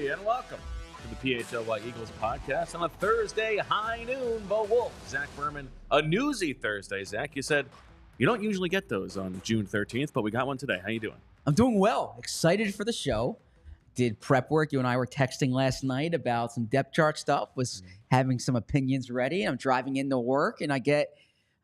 everybody, and welcome to the PHLY Eagles podcast on a Thursday, high noon. Bo Wulf, Zach Berman, a newsy Thursday. Zach, you said you don't usually get those on June 13th, but we got one today. How you doing? I'm doing well. Excited for the show. Did prep work. You and I were texting last night about some depth chart stuff. Was having some opinions ready. I'm driving into work, and I get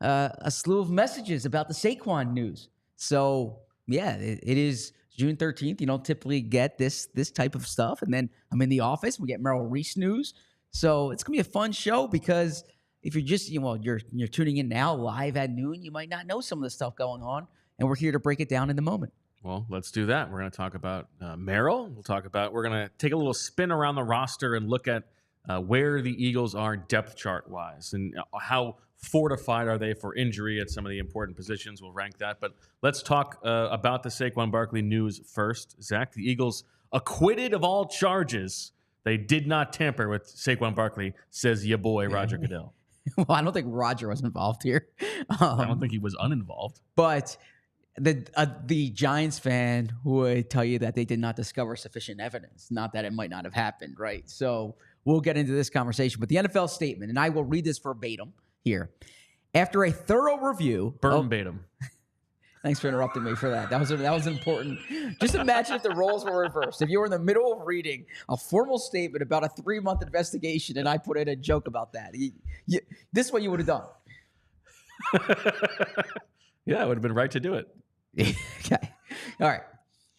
a slew of messages about the Saquon news. So, yeah, it is June 13th. You don't typically get this type of stuff. And then I'm in the office. We get Merrill Reese news. So it's going to be a fun show because if you're just, you're tuning in now live at noon, you might not know some of the stuff going on. And we're here to break it down in the moment. Well, let's do that. We're going to talk about Merrill. We're going to take a little spin around the roster and look at where the Eagles are depth chart wise and how fortified are they for injury at some of the important positions. We'll rank that. But let's talk about the Saquon Barkley news first. Zach, the Eagles acquitted of all charges. They did not tamper with Saquon Barkley, says your boy, Roger Goodell. Well, I don't think Roger was involved here. I don't think he was uninvolved. But the Giants fan would tell you that they did not discover sufficient evidence, not that it might not have happened, right? So we'll get into this conversation. But the NFL statement, and I will read this verbatim here. After a thorough review... Verbatim. Thanks for interrupting me for that. That was important. Just imagine if the roles were reversed. If you were in the middle of reading a formal statement about a 3-month investigation and I put in a joke about that. This is what you would have done. Yeah, I would have been right to do it. Okay. All right.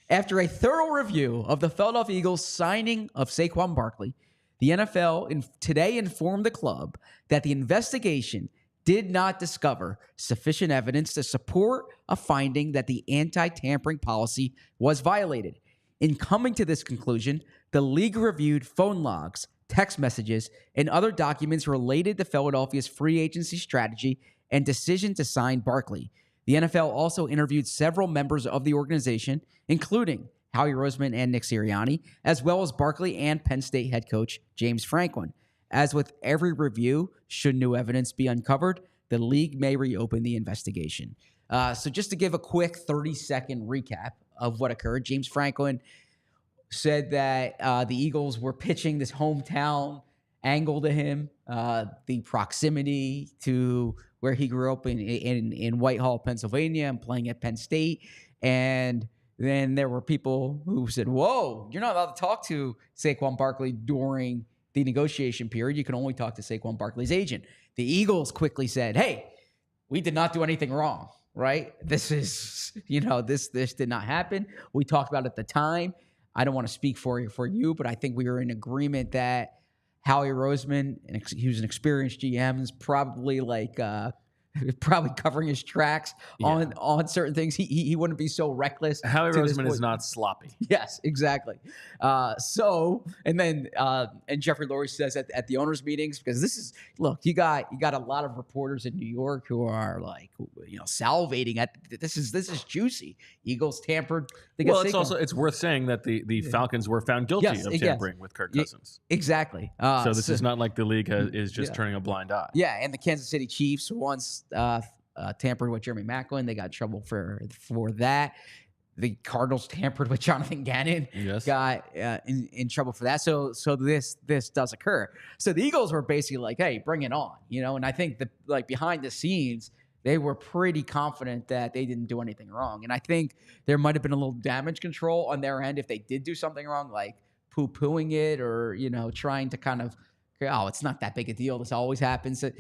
After a thorough review of the Philadelphia Eagles signing of Saquon Barkley, the NFL today informed the club that the investigation did not discover sufficient evidence to support a finding that the anti-tampering policy was violated. In coming to this conclusion, the league reviewed phone logs, text messages, and other documents related to Philadelphia's free agency strategy and decision to sign Barkley. The NFL also interviewed several members of the organization, including Howie Roseman and Nick Sirianni, as well as Barkley and Penn State head coach James Franklin. As with every review, should new evidence be uncovered, the league may reopen the investigation. So just to give a quick 30-second recap of what occurred, James Franklin said that the Eagles were pitching this hometown angle to him, the proximity to where he grew up in Whitehall, Pennsylvania, and playing at Penn State. And then there were people who said, whoa, you're not allowed to talk to Saquon Barkley during the negotiation period. You can only talk to Saquon Barkley's agent. The Eagles quickly said, hey, we did not do anything wrong, right? This is, this did not happen. We talked about it at the time. I don't want to speak for you, but I think we were in agreement that Howie Roseman, he was an experienced GM, is probably probably covering his tracks on certain things. He wouldn't be so reckless. Howie Roseman is not sloppy. Yes, exactly. And Jeffrey Lurie says at the owners' meetings, because this is, look, you got a lot of reporters in New York who are salivating at this is juicy. Eagles tampered. Well, it's worth saying that the Falcons were found guilty of tampering with Kirk Cousins. Exactly. So this is not like the league is just turning a blind eye. Yeah, and the Kansas City Chiefs once tampered with Jeremy Maclin. They got in trouble for that. The Cardinals tampered with Jonathan Gannon. Yes. Got in trouble for that. So this does occur. So the Eagles were basically like, hey, bring it on, And I think behind the scenes, they were pretty confident that they didn't do anything wrong. And I think there might have been a little damage control on their end if they did do something wrong, like poo-pooing it or trying to kind of, oh, it's not that big a deal. This always happens. So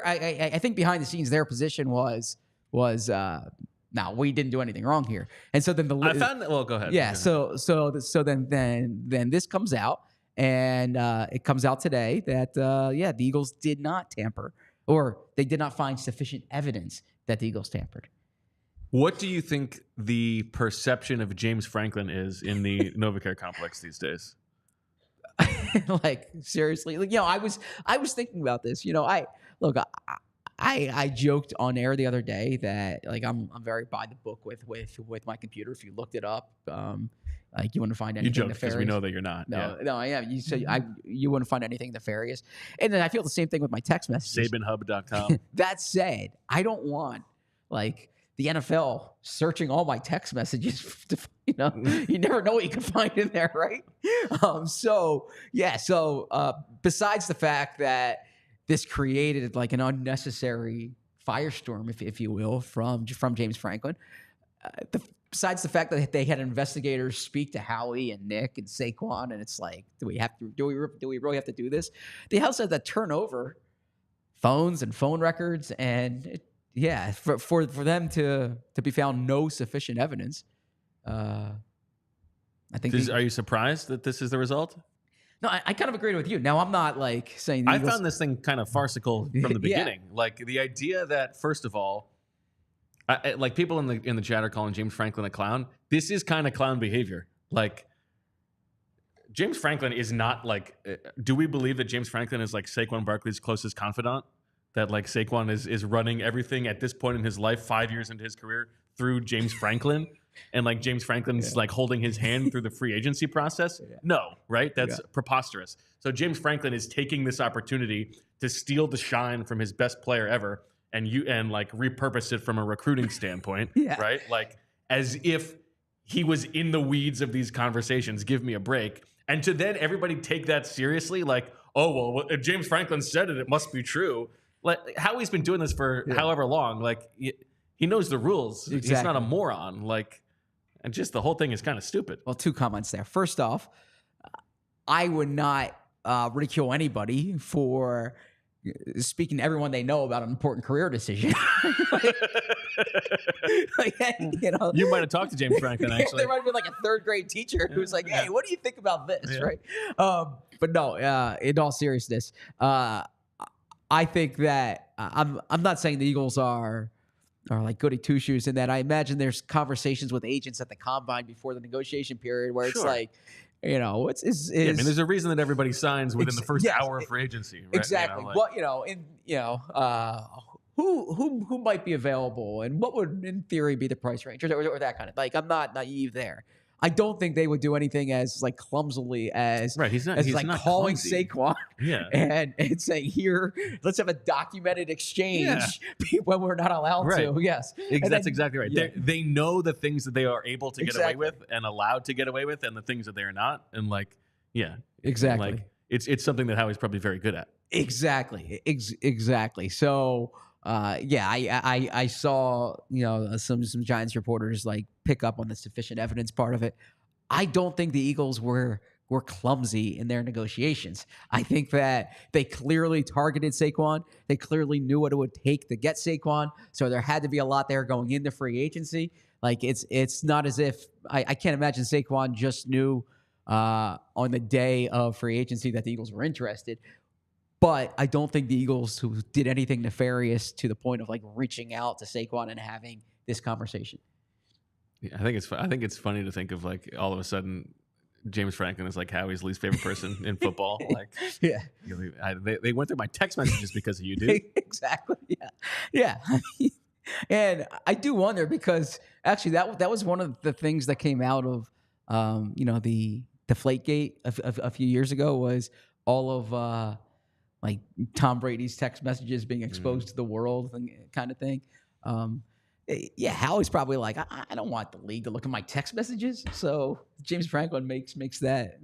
I think behind the scenes, their position was no, we didn't do anything wrong here. And so then I found that. Well, go ahead. Yeah. So then this comes out, and it comes out today that the Eagles did not tamper, or they did not find sufficient evidence that the Eagles tampered. What do you think the perception of James Franklin is in the NovaCare complex these days? Seriously, I was thinking about this. I joked on air the other day that I'm very by the book with my computer. If you looked it up, you wouldn't find anything nefarious. Because we know that you're not. No, I am. You said you wouldn't find anything nefarious, and then I feel the same thing with my text messages. SabanHub.com. That said, I don't want the NFL searching all my text messages You know, you never know what you can find in there, right? So besides the fact that this created like an unnecessary firestorm, if you will, from James Franklin, besides the fact that they had investigators speak to Howie and Nick and Saquon, and it's like, do we really have to do this? They also had to turn over phones and phone records, and for them to be found no sufficient evidence. I think. Are you surprised that this is the result? No, I kind of agreed with you. Now, I'm not like saying I found this thing kind of farcical from the beginning. Yeah. Like the idea that, first of all, like people in the chat are calling James Franklin a clown. This is kind of clown behavior. Like James Franklin is not like. Do we believe that James Franklin is like Saquon Barkley's closest confidant? That like Saquon is running everything at this point in his life, 5 years into his career, through James Franklin, and like James Franklin's like holding his hand through the free agency process? No, right? That's preposterous. So James Franklin is taking this opportunity to steal the shine from his best player ever and like repurpose it from a recruiting standpoint, right? Like as if he was in the weeds of these conversations. Give me a break. And to then everybody take that seriously, like, oh well, if James Franklin said it, it must be true. Like Howie's been doing this for however long. Like he knows the rules. Exactly. He's not a moron. Like, and just the whole thing is kind of stupid. Well, 2 comments there. First off, I would not ridicule anybody for speaking to everyone they know about an important career decision. You might have talked to James Franklin, actually. There might have been like a 3rd grade teacher who's like, hey, what do you think about this, right? But no, in all seriousness, I think that I'm not saying the Eagles are like goody two shoes in that. I imagine there's conversations with agents at the combine before the negotiation period where it's like, you know, I mean, there's a reason that everybody signs within the first hour of free agency. Right? Exactly. You know, like, Who might be available and what would in theory be the price range or that kind of, like, I'm not naive there. I don't think they would do anything as like clumsily as He's not calling clumsy. Saquon and saying, here, let's have a documented exchange when we're not allowed to. Yes, that's exactly right. They know the things that they are able to get away with and allowed to get away with, and the things that they are not. And like, exactly. Like it's something that Howie's probably very good at. Exactly. Exactly. So. I saw, some Giants reporters like pick up on the sufficient evidence part of it. I don't think the Eagles were clumsy in their negotiations. I think that they clearly targeted Saquon. They clearly knew what it would take to get Saquon. So there had to be a lot there going into free agency. Like it's not as if I can't imagine Saquon just knew on the day of free agency that the Eagles were interested. But I don't think the Eagles who did anything nefarious to the point of like reaching out to Saquon and having this conversation. Yeah, I think it's funny to think of like all of a sudden James Franklin is like Howie's least favorite person in football. Like, they went through my text messages because of you, dude. Exactly. Yeah. And I do wonder because actually that was one of the things that came out of the Deflategate a few years ago was all of like Tom Brady's text messages being exposed to the world and kind of thing. Howie's probably like, I don't want the league to look at my text messages. So James Franklin makes that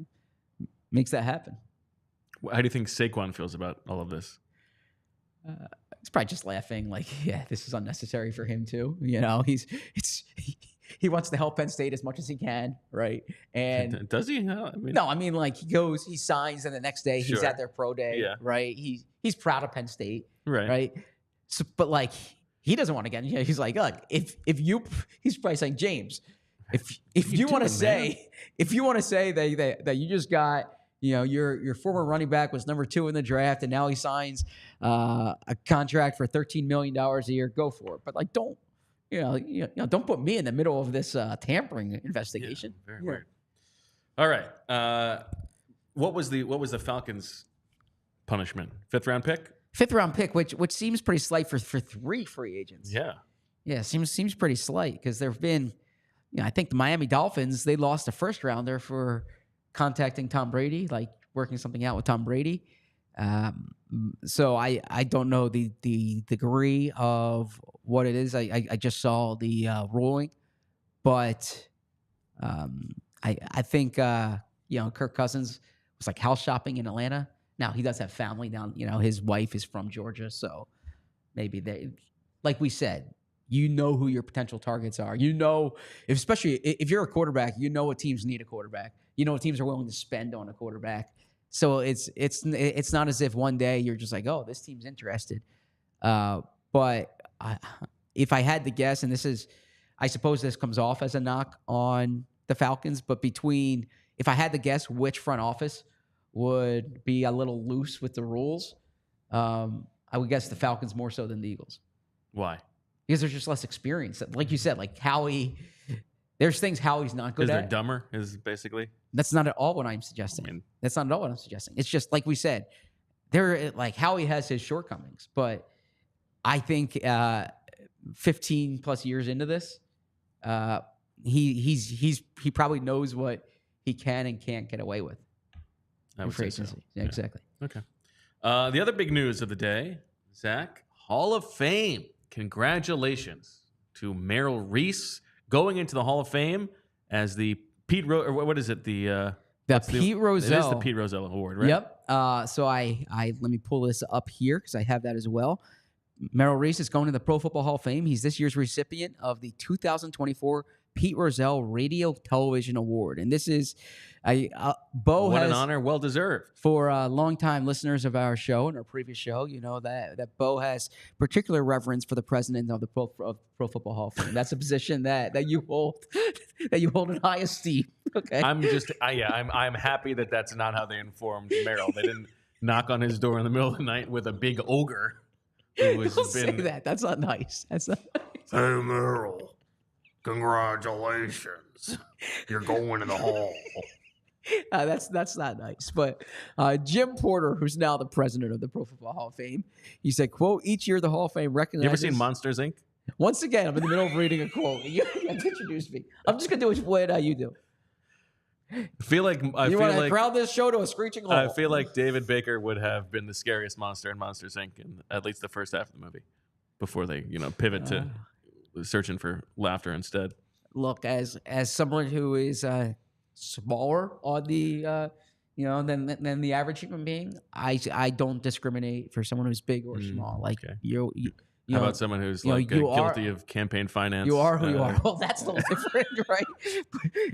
happen. How do you think Saquon feels about all of this? He's probably just laughing like, this is unnecessary for him too. He wants to help Penn State as much as he can, right? And does he? I mean, like he signs, and the next day he's at their pro day, right? He's proud of Penn State, right? So, but like he doesn't want to get. He's like, look, he's probably saying, James, if you want to say that you just got, your former running back was number 2 in the draft, and now he signs a contract for $13 million a year, go for it. But like, don't. Don't put me in the middle of this tampering investigation. Yeah, very weird. All right. What was the Falcons' punishment? 5th round pick? 5th round pick, which seems pretty slight for 3 free agents. Yeah. Seems pretty slight because there've been, I think the Miami Dolphins, they lost a 1st rounder for contacting Tom Brady, like working something out with Tom Brady. So I don't know the degree of what it is. I just saw the ruling, but I think Kirk Cousins was like house shopping in Atlanta. Now he does have family down. His wife is from Georgia, so maybe they, like we said, who your potential targets are. Especially if you're a quarterback, what teams need a quarterback. What teams are willing to spend on a quarterback. So it's not as if one day you're just like, oh, this team's interested. But if I had to guess, and I suppose this comes off as a knock on the Falcons, but if I had to guess which front office would be a little loose with the rules, I would guess the Falcons more so than the Eagles. Why? Because there's just less experience. Like you said, like Howie, there's things Howie's not good at. They're dumber, is basically. That's not at all what I'm suggesting. That's not at all what I'm suggesting. It's just like we said, Howie has his shortcomings, but I think 15 plus years into this, he probably knows what he can and can't get away with. I would say so. Yeah, exactly. Okay. The other big news of the day, Zach, Hall of Fame. Congratulations to Merrill Reese going into the Hall of Fame as the Pete what is it? The Pete Rozelle. It is the Pete Rozelle Award, right? Yep. So I let me pull this up here because I have that as well. Merrill Reese is going to the Pro Football Hall of Fame. He's this year's recipient of the 2024 Pete Rozelle Radio Television Award. And this is Bo. What an honor, well deserved. For longtime listeners of our show and our previous show, that Bo has particular reverence for the president of the Pro Football Hall of Fame. That's a position that you hold in high esteem. Okay. I'm happy that that's not how they informed Merrill. They didn't knock on his door in the middle of the night with a big ogre. Don't say that. That's not nice. That's not nice. Hey, Merrill. Congratulations. You're going to the hall. That's not nice. But Jim Porter, who's now the president of the Pro Football Hall of Fame, he said, quote, each year the Hall of Fame recognizes... You ever seen Monsters, Inc.? Once again, I'm in the middle of reading a quote. You introduced me. I'm just going to do what you do. I feel like crowd this show to a screeching halt. I feel like David Baker would have been the scariest monster in Monsters, Inc. in at least the first half of the movie before they, pivot to searching for laughter instead. Look, as someone who is smaller on the than the average human being, I don't discriminate for someone who's big or small. Like okay. How about someone who's guilty of campaign finance? You are who you are. Well, that's a little different, right?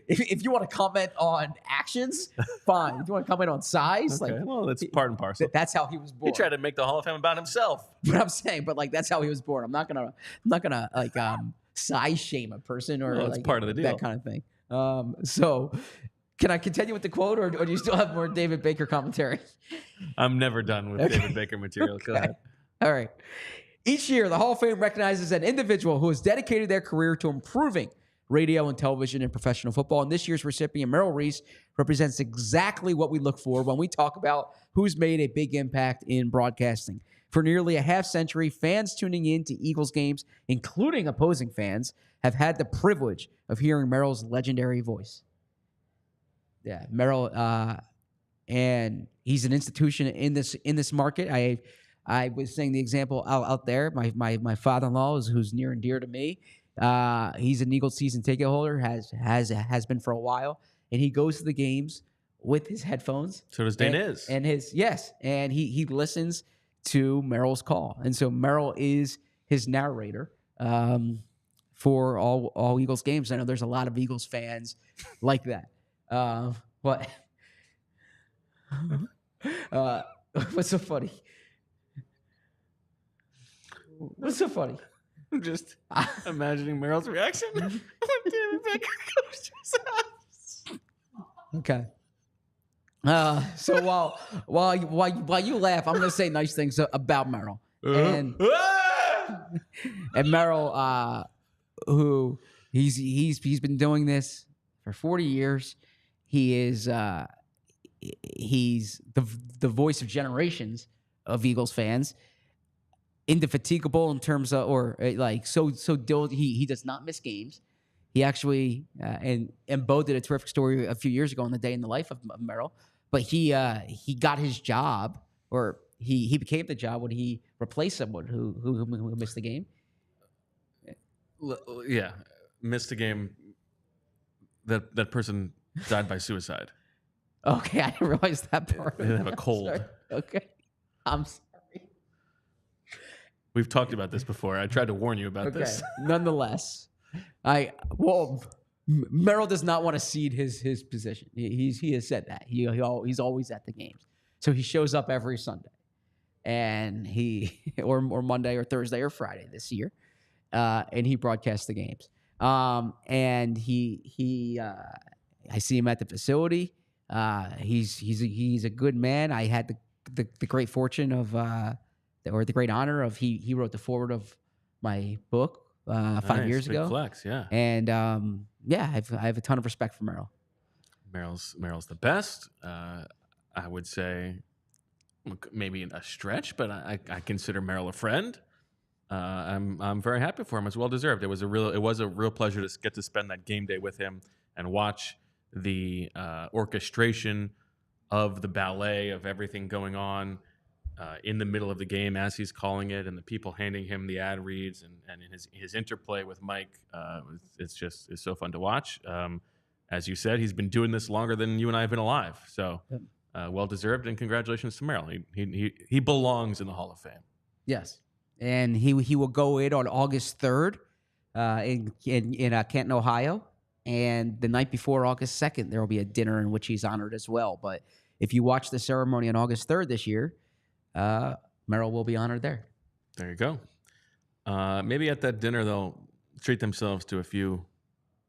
If you want to comment on actions, fine. If you want to comment on size, okay. Well, that's part and parcel. That's how he was born. He tried to make the Hall of Fame about himself. But I'm saying, that's how he was born. I'm not gonna size shame a person or it's part of the deal. That kind of thing. So can I continue with the quote, or do you still have more David Baker commentary? I'm never done with David Baker material. Okay. Go ahead. All right. Each year, the Hall of Fame recognizes an individual who has dedicated their career to improving radio and television and professional football. And this year's recipient, Merrill Reese, represents exactly what we look for when we talk about who's made a big impact in broadcasting. For nearly a half century, fans tuning in to Eagles games, including opposing fans, have had the privilege of hearing Merrill's legendary voice. Yeah, Merrill, and he's an institution in this market. I was saying the example out there. My father-in-law, who's near and dear to me, he's an Eagles season ticket holder, has been for a while, and he goes to the games with his headphones. So does Daniz. And he listens to Merrill's call, and so Merrill is his narrator for all Eagles games. I know there's a lot of Eagles fans like that. What? What's so funny? What's so funny? I'm just imagining Merrill's reaction when David Baker goes to his house. Okay. So while you laugh, I'm going to say nice things about Merrill. And Merrill, who he's been doing this for 40 years. He's the voice of generations of Eagles fans. Indefatigable in terms of, he does not miss games. He actually and Bo did a terrific story a few years ago on the day in the life of Merrill. But he got his job, or he became the job when he replaced someone who missed the game. Yeah, missed the game that person died by suicide. Okay, I didn't realize that part. They didn't have a I'm cold. sorry. Okay, I'm sorry. We've talked about this before. I tried to warn you about Okay, this. nonetheless, Merrill does not want to cede his position. He has said that he's always at the games, so he shows up every Sunday, and or Monday or Thursday or Friday this year, and he broadcasts the games. And I see him at the facility. He's a good man. I had the great fortune of or the great honor of he wrote the foreword of my book 5 years Big ago. flex, yeah. And I have a ton of respect for Merrill. Merrill's the best. I would say maybe a stretch, but I consider Merrill a friend. I'm very happy for him. It's well deserved. It was a real pleasure to get to spend that game day with him and watch the orchestration of the ballet of everything going on in the middle of the game as he's calling it, and the people handing him the ad reads and his interplay with Mike. It's so fun to watch. As you said, he's been doing this longer than you and I have been alive. So well deserved, and congratulations to Merrill. He belongs in the Hall of Fame. Yes. And he will go in on August 3rd in Canton, Ohio. And the night before August 2nd, there will be a dinner in which he's honored as well. But if you watch the ceremony on August 3rd this year, Merrill will be honored there. There you go. Maybe at that dinner, they'll treat themselves to a few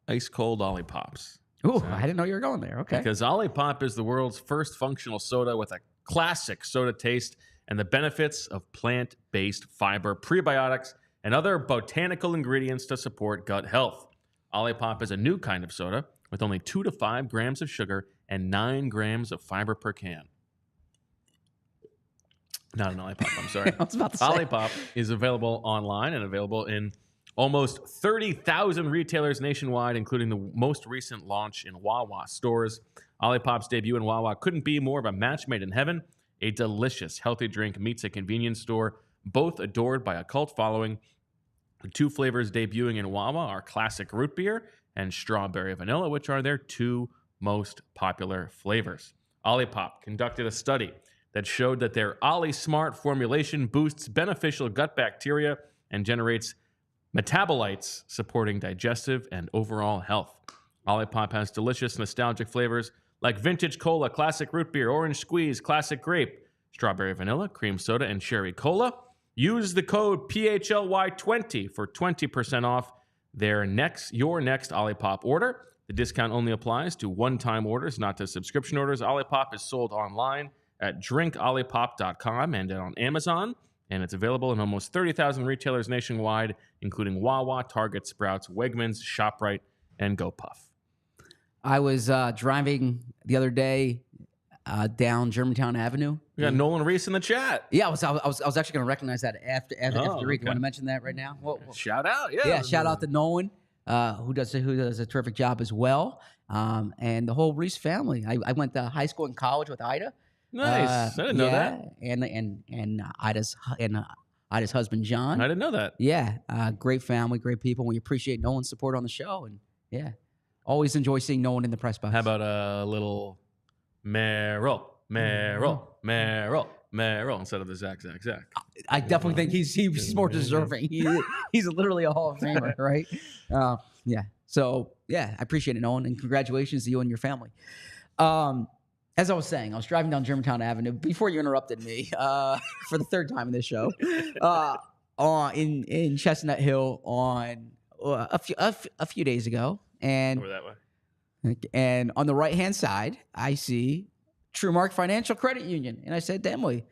ice-cold Ollipops. Ooh, I didn't know you were going there. Okay. Because Ollipop is the world's first functional soda with a classic soda taste and the benefits of plant-based fiber, prebiotics, and other botanical ingredients to support gut health. Ollipop is a new kind of soda with only 2 to 5 grams of sugar and 9 grams of fiber per can. Not an Ollipop, I'm sorry. I was about to say. Ollipop is available online and available in almost 30,000 retailers nationwide, including the most recent launch in Wawa stores. Ollipop's debut in Wawa couldn't be more of a match made in heaven. A delicious, healthy drink meets a convenience store, both adored by a cult following. The 2 flavors debuting in Wawa are classic root beer and strawberry vanilla, which are their 2 most popular flavors. Ollipop conducted a study that showed that their Ollie Smart formulation boosts beneficial gut bacteria and generates metabolites supporting digestive and overall health. Ollipop has delicious, nostalgic flavors like vintage cola, classic root beer, orange squeeze, classic grape, strawberry vanilla, cream soda, and cherry cola. Use the code PHLY20 for 20% off your next Ollipop order. The discount only applies to one-time orders, not to subscription orders. Ollipop is sold online at drinkollipop.com and on Amazon, and it's available in almost 30,000 retailers nationwide, including Wawa, Target, Sprouts, Wegmans, ShopRite, and GoPuff. I was driving the other day down Germantown Avenue. We got Nolan Reese in the chat. Yeah, I was actually going to recognize that after you read. Okay. You want to mention that right now? Well, shout out, yeah. Yeah, shout out to Nolan, who does a terrific job as well, and the whole Reese family. I went to high school and college with Ida. Nice. I didn't know that. And Ida's husband John. I didn't know that. Yeah, great family, great people. We appreciate Nolan's support on the show, and yeah, always enjoy seeing Nolan in the press box. How about a little Merrill instead of the Zach. I definitely think he's more deserving. He's literally a Hall of Famer, right? Yeah. So yeah, I appreciate it, Nolan, and congratulations to you and your family. As I was saying, I was driving down Germantown Avenue before you interrupted me for the 3rd time in this show. In Chestnut Hill on a few days ago, and Over that way. And on the right-hand side, I see Trumark Financial Credit Union. And I said to Emily,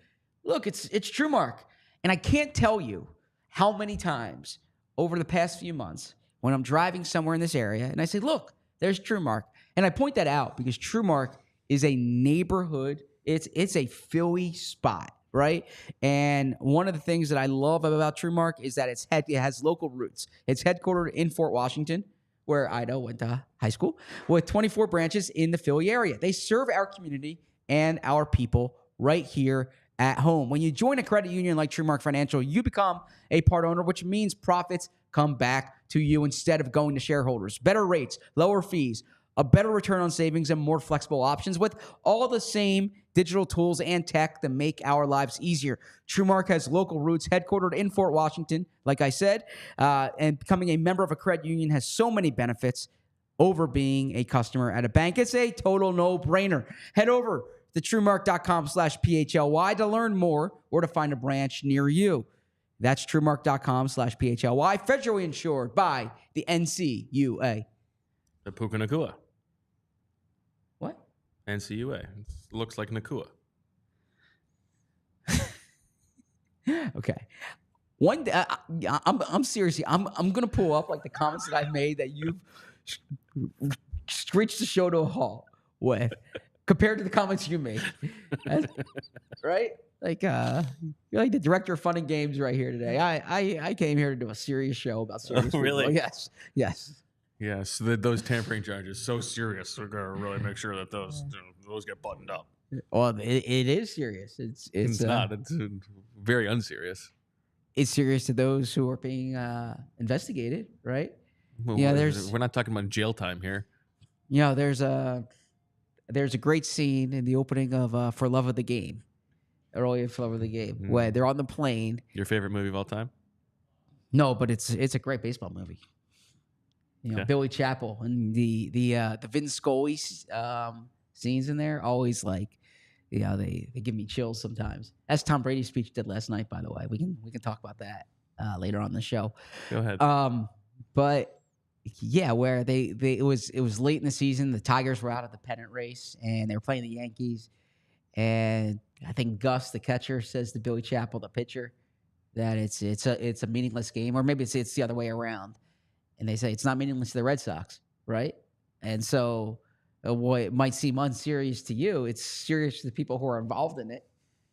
look, it's Trumark. And I can't tell you how many times over the past few months when I'm driving somewhere in this area and I say, look, there's Trumark. And I point that out because Trumark is a neighborhood. It's a Philly spot, right? And one of the things that I love about Trumark is that it has local roots. It's headquartered in Fort Washington, where Ida went to high school, with 24 branches in the Philly area. They serve our community and our people right here at home. When you join a credit union like Trumark Financial, you become a part owner, which means profits come back to you instead of going to shareholders. Better rates, lower fees, a better return on savings, and more flexible options with all the same digital tools and tech that make our lives easier. TrueMark has local roots, headquartered in Fort Washington, like I said, and becoming a member of a credit union has so many benefits over being a customer at a bank. It's a total no-brainer. Head over to TrueMark.com/PHLY to learn more or to find a branch near you. That's TrueMark.com/PHLY. Federally insured by the NCUA. The Puka Nakua. What? NCUA. It looks like Nakua. Okay. One day, I'm seriously, I'm gonna pull up like the comments that I've made that you've screeched the show to a halt with, compared to the comments you made, right? Like you're like the director of fun and games right here today. I came here to do a serious show about serious football. Really? Yes. Yes, those tampering charges so serious. We're gonna really make sure that those get buttoned up. Well, it is serious. It's not. It's very unserious. It's serious to those who are being investigated, right? Well, Yeah, we're not talking about jail time here. You know, there's a great scene in the opening of For Love of the Game, early For Love of the Game, where they're on the plane. Your favorite movie of all time? No, but it's a great baseball movie. You know, Billy Chappell and the Vin Scully scenes in there always they give me chills sometimes. As Tom Brady's speech did last night, by the way. We can talk about that later on in the show. Go ahead. But yeah, where it was late in the season, the Tigers were out of the pennant race and they were playing the Yankees, and I think Gus, the catcher, says to Billy Chappell, the pitcher, that it's a meaningless game, or maybe it's the other way around. And they say it's not meaningless to the Red Sox, right? And so what it might seem unserious to you, it's serious to the people who are involved in it.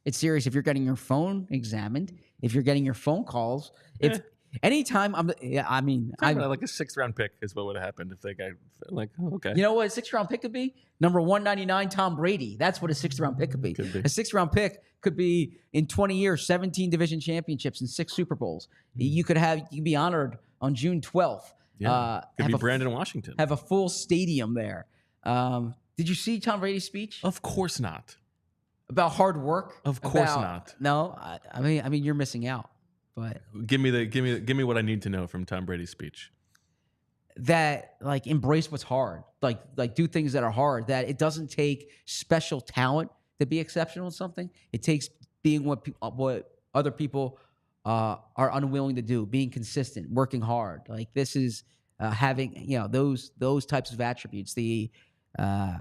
It's serious if you're getting your phone examined, if you're getting your phone calls. If anytime like a 6th round pick is what would have happened if they got okay. You know what a 6th round pick could be? Number 199, Tom Brady. That's what a 6th round pick could be. A 6th round pick could be in 20 years, 17 division championships and 6 Super Bowls. You could be honored on June 12th. Yeah, could be Brandon Washington. Have a full stadium there. Did you see Tom Brady's speech? Of course not. About hard work? Of course not. No, I mean you're missing out. But give me what I need to know from Tom Brady's speech. That embrace what's hard. Like do things that are hard. That it doesn't take special talent to be exceptional in something. It takes being what other people are unwilling to do, being consistent, working hard. Like this is having those types of attributes. I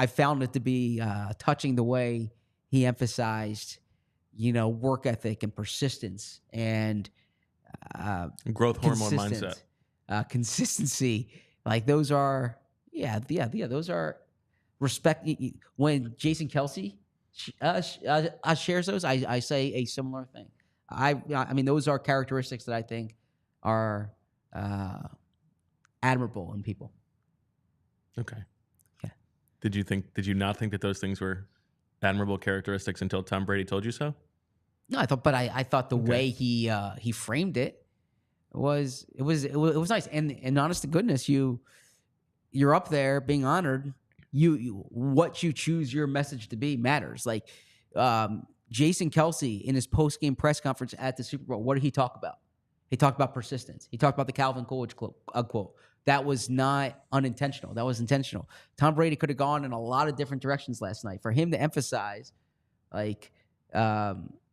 found it to be touching the way he emphasized, work ethic and persistence and growth hormone mindset, consistency. Like those are those are respect. When Jason Kelsey shares those, I say a similar thing. I mean, those are characteristics that I think are admirable in people. Okay. Yeah. Did you not think that those things were admirable characteristics until Tom Brady told you so? No, I thought the way he framed it was nice. And honest to goodness, you're up there being honored. What you choose your message to be matters. Like Jason Kelsey in his post-game press conference at the Super Bowl, what did he talk about? He talked about persistence. He talked about the Calvin Coolidge quote. That was not unintentional. That was intentional. Tom Brady could have gone in a lot of different directions last night. For him to emphasize,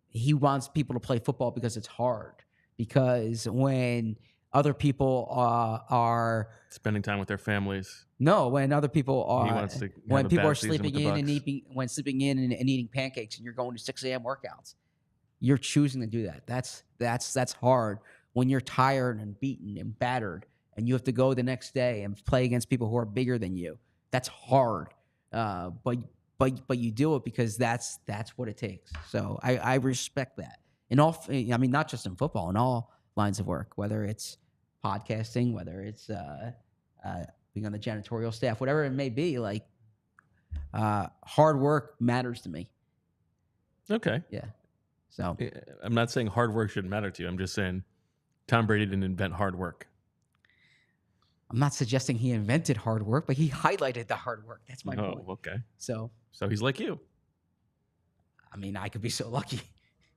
he wants people to play football because it's hard. Because when other people are spending time with their families. No, when other people are, when people are sleeping in and eating pancakes, and you're going to 6 a.m. workouts, you're choosing to do that. That's hard when you're tired and beaten and battered, and you have to go the next day and play against people who are bigger than you. That's hard, but you do it because that's what it takes. So I respect that. Not just in football, in all lines of work, whether it's podcasting, whether it's being on the janitorial staff, whatever it may be. Hard work matters to me. Okay. Yeah. So I'm not saying hard work shouldn't matter to you. I'm just saying Tom Brady didn't invent hard work. I'm not suggesting he invented hard work, but he highlighted the hard work. That's my point. Okay. So he's like you. I mean, I could be so lucky.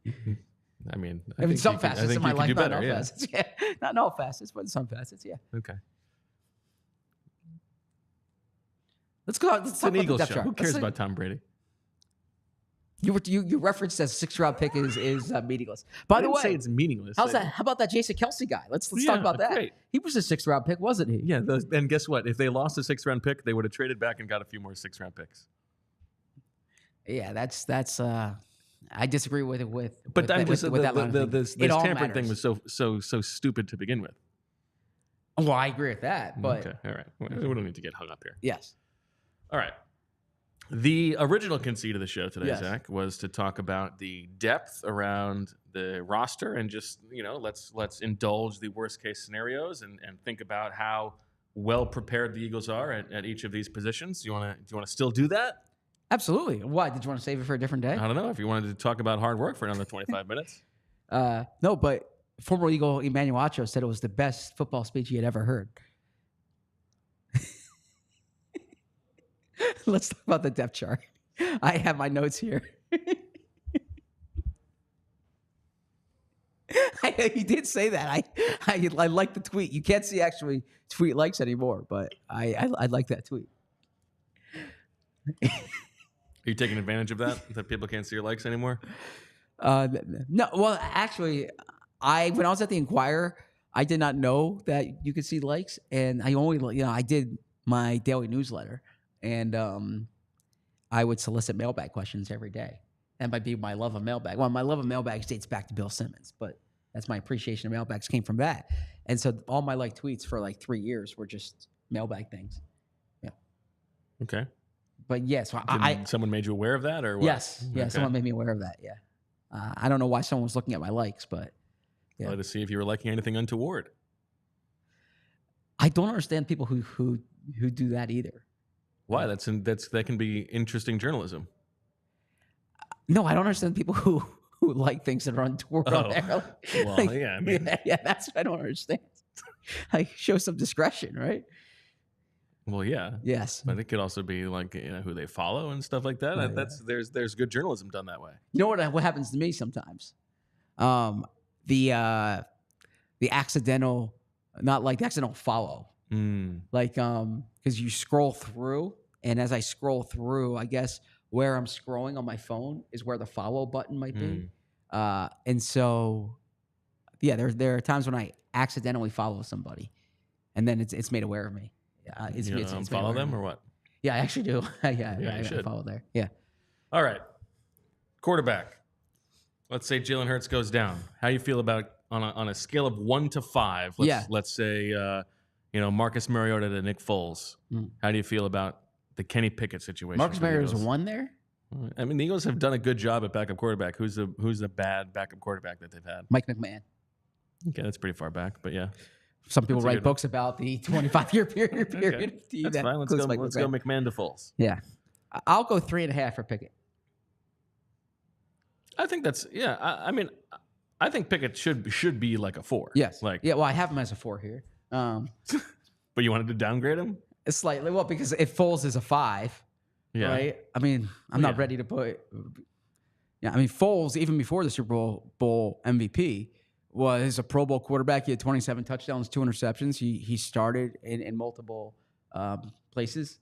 I mean, some facets of my life, not in all yeah. facets. Yeah, not in all facets, but in some facets, yeah. Okay. Let's go. Let's It's talk an about the Eagles depth show. chart. Who cares about Tom Brady? You referenced as a 6th round pick is meaningless. By the way, say it's meaningless. how's that? How about that Jason Kelsey guy? Let's talk about that. Great. He was a 6th round pick, wasn't he? Yeah, and guess what? If they lost a 6th round pick, they would have traded back and got a few more 6th round picks. Yeah, that's. I disagree with But that this tampering matters. thing was so stupid to begin with. Well, I agree with that, but Okay, all right. We don't need to get hung up here. yes. All right. The original conceit of the show today, Yes. Zach, was to talk about the depth around the roster and just, let's indulge the worst case scenarios and think about how well prepared the Eagles are at each of these positions. Do you want to still do that? Absolutely. Why? Did you want to save it for a different day? I don't know. If you wanted to talk about hard work for another 25 minutes. No, but former Eagle Emmanuel Acho said it was the best football speech he had ever heard. Let's talk about the depth chart. I have my notes here. He did say that. I like the tweet. You can't see actually tweet likes anymore, but I like that tweet. Are you taking advantage of that people can't see your likes anymore? No, well, actually, when I was at the Inquirer, I did not know that you could see likes, and I did my daily newsletter, and I would solicit mailbag questions every day. That might be my love of mailbag. Well, my love of mailbags dates back to Bill Simmons, but that's my appreciation of mailbags came from that. And so all my tweets for 3 years were just mailbag things. Yeah. Okay. But yes, so someone made you aware of that, or what? Yes, yeah, Okay. someone made me aware of that. Yeah, I don't know why someone was looking at my likes, but yeah. Well, to see if you were liking anything untoward. I don't understand people who do that either. Why? That can be interesting journalism. No, I don't understand people who like things that are untoward on there. Well, yeah, I mean, yeah, that's what I don't understand. Show some discretion, right? well, yeah. Yes. But it could also be who they follow and stuff like that. Right, There's good journalism done that way. You know what happens to me sometimes? The accidental, not like the accidental follow. Because you scroll through, and as I scroll through, I guess where I'm scrolling on my phone is where the follow button might be. And so, yeah, there are times when I accidentally follow somebody, and then it's made aware of me. It's follow them or what? Yeah, I actually do. I should. follow there. Yeah. All right. Quarterback. Let's say Jalen Hurts goes down. How do you feel about on a scale of 1 to 5? Let's say Marcus Mariota to Nick Foles. How do you feel about the Kenny Pickett situation? Marcus Mariota's 1 there. I mean, the Eagles have done a good job at backup quarterback. Who's the bad backup quarterback that they've had? Mike McMahon. Okay, that's pretty far back, but yeah. Some people write books about the 25-year period. Okay. That's fine. Let's go McMahon to Foles. Yeah. I'll go 3.5 for Pickett. I think that's I mean, I think Pickett should be like a 4. Yes. Well, I have him as a 4 here. But you wanted to downgrade him? Slightly. Well, because if Foles is a 5, right? I mean, I'm not ready to put. Yeah, I mean, Foles, even before the Super Bowl MVP, was a Pro Bowl quarterback. He had 27 touchdowns, 2 interceptions. He started in multiple places.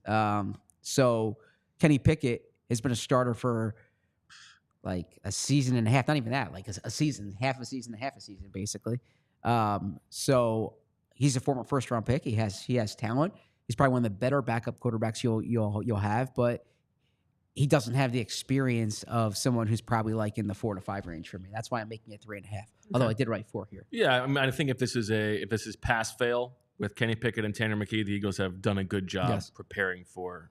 So Kenny Pickett has been a starter for like a season and a half. Not even that, like a season, half a season, basically. So he's a former first-round pick. He has talent. He's probably one of the better backup quarterbacks you'll have, but he doesn't have the experience of someone who's probably like in the 4 to 5 range for me. That's why I'm making it 3.5. Although I did write 4 here. Yeah, I mean, I think if this is pass fail with Kenny Pickett and Tanner McKee, the Eagles have done a good job preparing for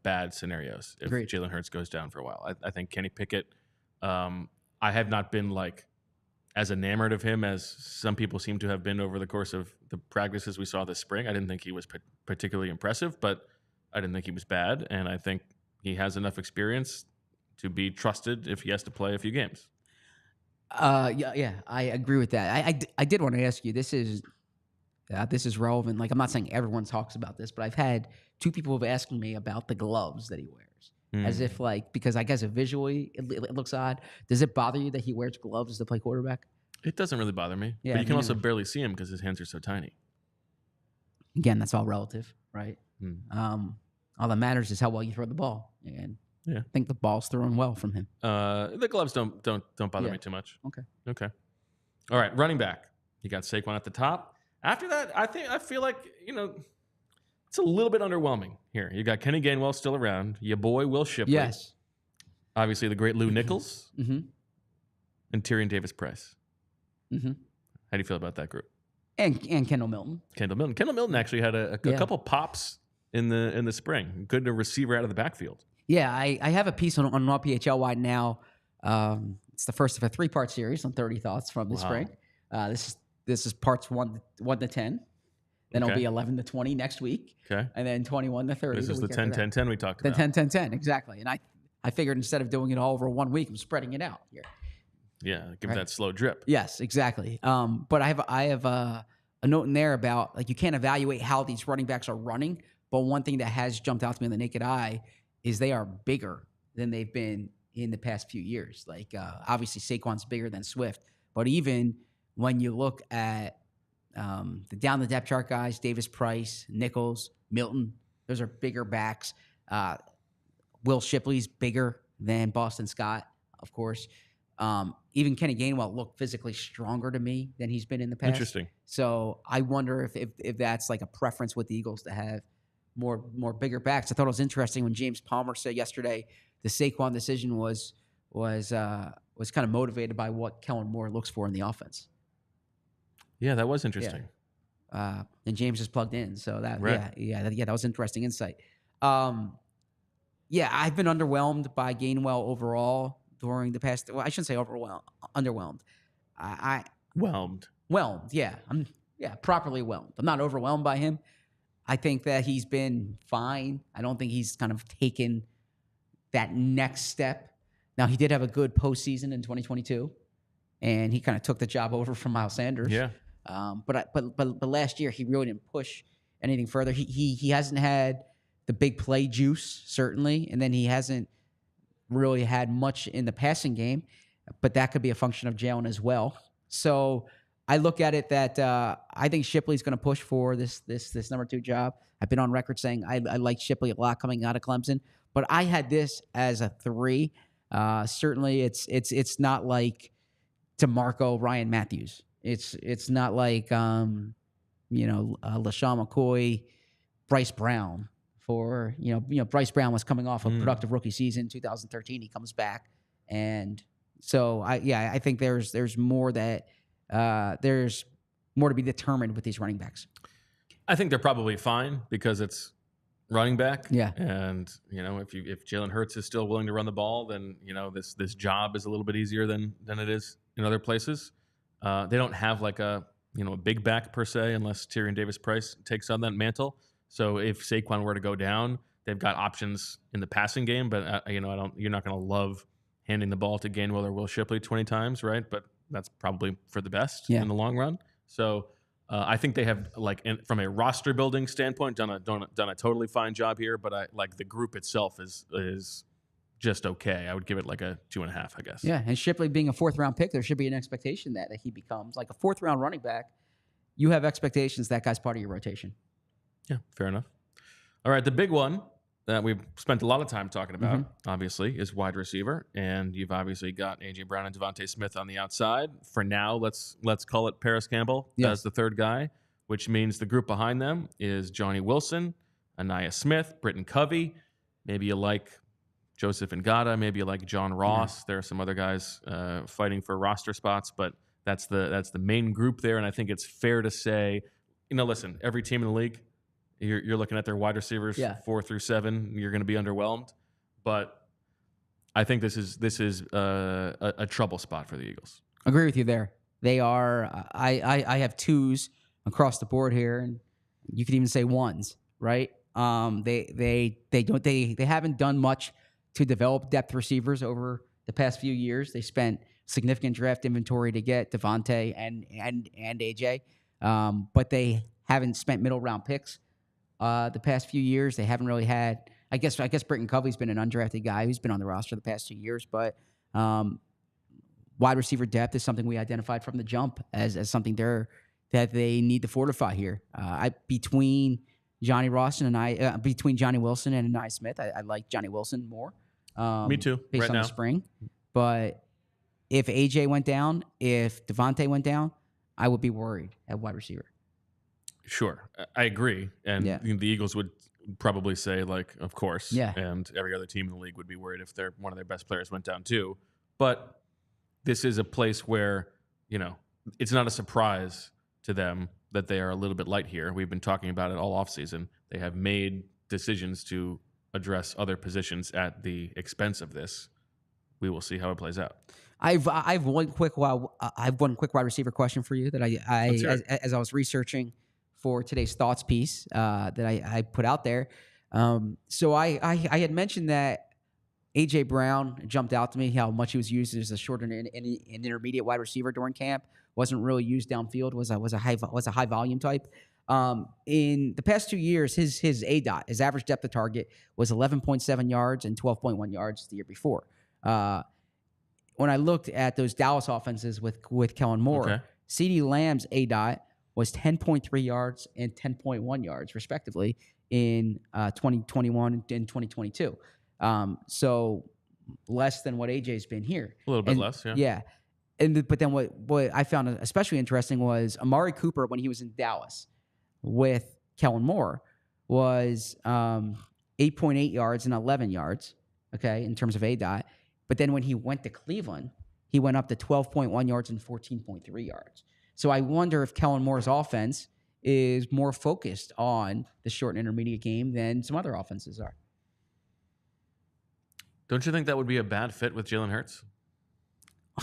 bad scenarios if Jalen Hurts goes down for a while. I think Kenny Pickett. I have not been like as enamored of him as some people seem to have been over the course of the practices we saw this spring. I didn't think he was particularly impressive, but I didn't think he was bad, and I think he has enough experience to be trusted if he has to play a few games. Yeah, I agree with that. I did want to ask you. This is this is relevant. Like, I'm not saying everyone talks about this, but I've had 2 people have asked me about the gloves that he wears. As if, like, because I guess visually it looks odd. Does it bother you that he wears gloves to play quarterback? It doesn't really bother me. Yeah, but you can me also neither. barely see him because his hands are so tiny. Again, that's all relative, right? All that matters is how well you throw the ball, and Yeah. I think the ball's thrown well from him. The gloves don't bother Yeah. me too much. Okay. All right, running back. You got Saquon at the top. After that, I feel like, it's a little bit underwhelming here. You got Kenny Gainwell still around. Your boy Will Shipley. Yes. Obviously, the great Lou Nichols Mm-hmm. and Tyrion Davis-Price. Mm-hmm. How do you feel about that group? And Kendall Milton. Kendall Milton. Kendall Milton actually had a couple pops in the spring. Good receiver out of the backfield. Yeah, I have a piece on raw PHLY now. It's the first of a 3-part series on 30 thoughts from the spring. This is parts 1 to 10. Then it'll be 11 to 20 next week. Okay. And then 21 to 30. This is the 10-10-10 we talked about. 10-10-10, exactly. And I figured instead of doing it all over 1 week, I'm spreading it out here. Yeah, give it that slow drip. Yes, exactly. But I have a note in there about, like, you can't evaluate how these running backs are running, but one thing that has jumped out to me in the naked eye is they are bigger than they've been in the past few years. Like, obviously Saquon's bigger than Swift, but even when you look at the down the depth chart guys, Davis-Price, Nichols, Milton, those are bigger backs. Will Shipley's bigger than Boston Scott, of course. Even Kenny Gainwell looked physically stronger to me than he's been in the past. Interesting. So I wonder if that's like a preference with the Eagles to have more bigger backs. I thought it was interesting when James Palmer said yesterday the Saquon decision was kind of motivated by what Kellen Moore looks for in the offense. Yeah, that was interesting. And James is plugged in, so that that was interesting insight. I've been underwhelmed by Gainwell overall during the past. Well, I shouldn't say underwhelmed. Whelmed. Yeah, I'm properly whelmed. I'm not overwhelmed by him. I think that he's been fine. I don't think he's kind of taken that next step. Now, he did have a good postseason in 2022, and he kind of took the job over from Miles Sanders. Yeah. But last year he really didn't push anything further. He hasn't had the big play juice, certainly, and then he hasn't really had much in the passing game. But that could be a function of Jalen as well. So I look at it that I think Shipley's going to push for this number 2 job. I've been on record saying I like Shipley a lot coming out of Clemson, but I had this as a 3. Certainly, it's not like DeMarco Ryan Matthews. It's not like LaShawn McCoy, Bryce Brown. For Bryce Brown was coming off a productive rookie season, 2013. He comes back, and so I think there's more that there's more to be determined with these running backs. I think they're probably fine because it's running back. Yeah. And if Jalen Hurts is still willing to run the ball, then this job is a little bit easier than it is in other places. They don't have like a big back per se, unless Tyrion Davis-Price takes on that mantle. So if Saquon were to go down, they've got options in the passing game. But you're not going to love handing the ball to Gainwell or Will Shipley 20 times, right? But that's probably for the best in the long run. So I think they have, from a roster building standpoint, done a totally fine job here. But the group itself is just okay. I would give it like a 2.5, I guess. Yeah, and Shipley being a 4th-round pick, there should be an expectation that he becomes like a 4th-round running back. You have expectations that guy's part of your rotation. Yeah, fair enough. All right, the big one that we've spent a lot of time talking about, obviously, is wide receiver. And you've obviously got A.J. Brown and Devontae Smith on the outside. For now, let's call it Paris Campbell as the 3rd guy, which means the group behind them is Johnny Wilson, Anaya Smith, Britton Covey. Maybe you like Joseph Ngata. Maybe you like John Ross. Yeah. There are some other guys fighting for roster spots, but that's the main group there. And I think it's fair to say, listen, every team in the league, you're looking at their wide receivers 4 through 7. You're going to be underwhelmed, but I think this is a trouble spot for the Eagles. Agree with you there. They are. I have 2s across the board here, and you could even say 1s, right? They haven't done much to develop depth receivers over the past few years. They spent significant draft inventory to get Devontae and AJ, but they haven't spent middle round picks the past few years. They haven't really had. I guess Britton Covey's been an undrafted guy who's been on the roster the past 2 years, but wide receiver depth is something we identified from the jump as something that they need to fortify here. Between Johnny Wilson and Anai Smith, I like Johnny Wilson more. Me too. Based right on now. the spring, but if AJ went down, if Devontae went down, I would be worried at wide receiver. Sure, I agree, and the Eagles would probably say, like, of course, and every other team in the league would be worried if one of their best players went down too. But this is a place where, it's not a surprise to them that they are a little bit light here. We've been talking about it all offseason. They have made decisions to address other positions at the expense of this. We will see how it plays out. I've one quick wide receiver question for you that as I was researching for today's thoughts piece that I put out there. So I had mentioned that A.J. Brown jumped out to me, how much he was used as a short and intermediate wide receiver during camp. Wasn't really used downfield. Was a high volume type. In the past 2 years, his ADOT, his average depth of target, was 11.7 yards and 12.1 yards the year before. When I looked at those Dallas offenses with Kellen Moore, CeeDee Lamb's ADOT was 10.3 yards and 10.1 yards, respectively, in 2021 and 2022. So less than what AJ's been here. A little bit less, yeah. Yeah. But then what I found especially interesting was Amari Cooper, when he was in Dallas with Kellen Moore, was 8.8 yards and 11 yards, in terms of ADOT. But then when he went to Cleveland, he went up to 12.1 yards and 14.3 yards. So I wonder if Kellen Moore's offense is more focused on the short and intermediate game than some other offenses are. Don't you think that would be a bad fit with Jalen Hurts?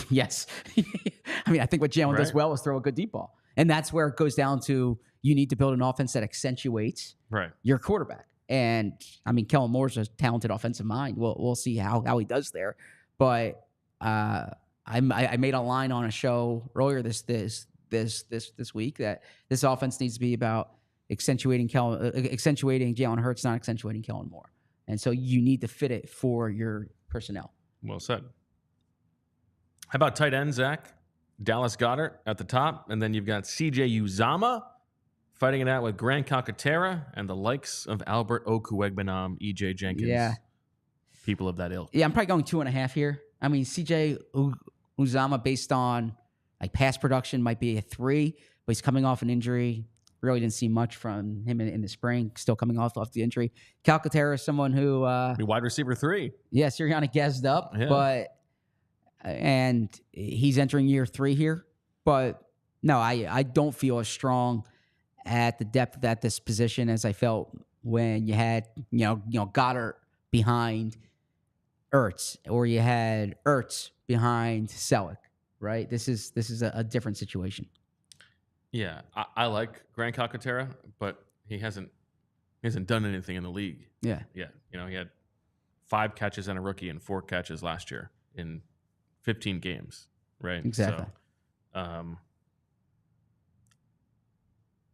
Yes. I mean, I think what Jalen does well is throw a good deep ball. And that's where it goes down to you need to build an offense that accentuates your quarterback. And, I mean, Kellen Moore's a talented offensive mind. We'll see how he does there. But I made a line on a show earlier this week that this offense needs to be about accentuating Jalen Hurts, not accentuating Kellen Moore. And so you need to fit it for your personnel. Well said. How about tight end, Zach? Dallas Goedert at the top, and then you've got C.J. Uzomah fighting it out with Grant Calcaterra and the likes of Albert Okwuegbunam, E.J. Jenkins. Yeah. People of that ilk. Yeah, I'm probably going 2.5 here. I mean, C.J. Uzomah, based on like past production, might be a 3, but he's coming off an injury. Really didn't see much from him in the spring. Still coming off the injury. Calcaterra is someone who wide receiver 3. Yeah, Sirianni gassed up, and he's entering year 3 here. But no, I don't feel as strong at the depth at this position as I felt when you had Goedert behind Ertz, or you had Ertz behind Selleck. Right? This is a different situation. Yeah, I like Grant Calcaterra, but he hasn't done anything in the league. Yeah. He had 5 catches and a rookie and 4 catches last year in 15 games, right? Exactly. So,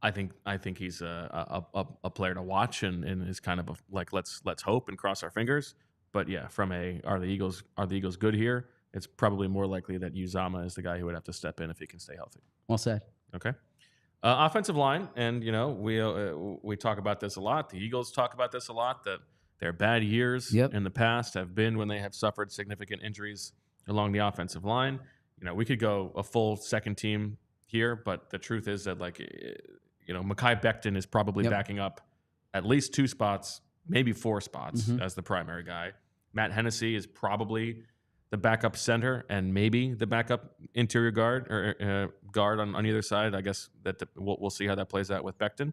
I think he's a player to watch and is kind of let's hope and cross our fingers. But yeah, from are the Eagles good here? It's probably more likely that Uzomah is the guy who would have to step in if he can stay healthy. Well said. Okay. Offensive line, and we talk about this a lot. The Eagles talk about this a lot, that their bad years in the past have been when they have suffered significant injuries along the offensive line. We could go a full second team here, but the truth is that Mekhi Becton is probably backing up at least 2 spots, maybe 4 spots as the primary guy. Matt Hennessy is probably the backup center and maybe the backup interior guard or guard on either side. I guess that we'll see how that plays out with Becton.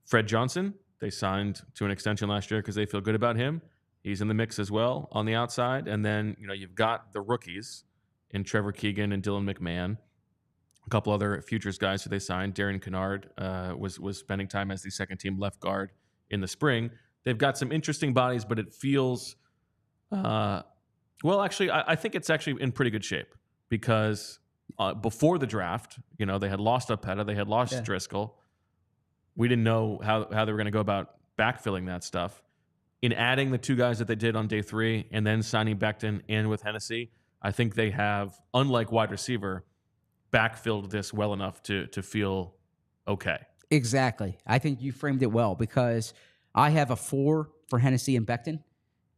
Fred Johnson, they signed to an extension last year because they feel good about him. He's in the mix as well on the outside. And then, you've got the rookies in Trevor Keegan and Dylan McMahon. A couple other futures guys who they signed. Darren Kennard was spending time as the second team left guard in the spring. They've got some interesting bodies, but it feels... I think it's actually in pretty good shape because before the draft. You know, they had lost Opeta, they had lost Driscoll. We didn't know how they were going to go about backfilling that stuff. In adding the 2 guys that they did on day 3 and then signing Becton and with Hennessy, I think they have, unlike wide receiver, backfilled this well enough to feel okay. Exactly. I think you framed it well because I have a 4 for Hennessy and Becton,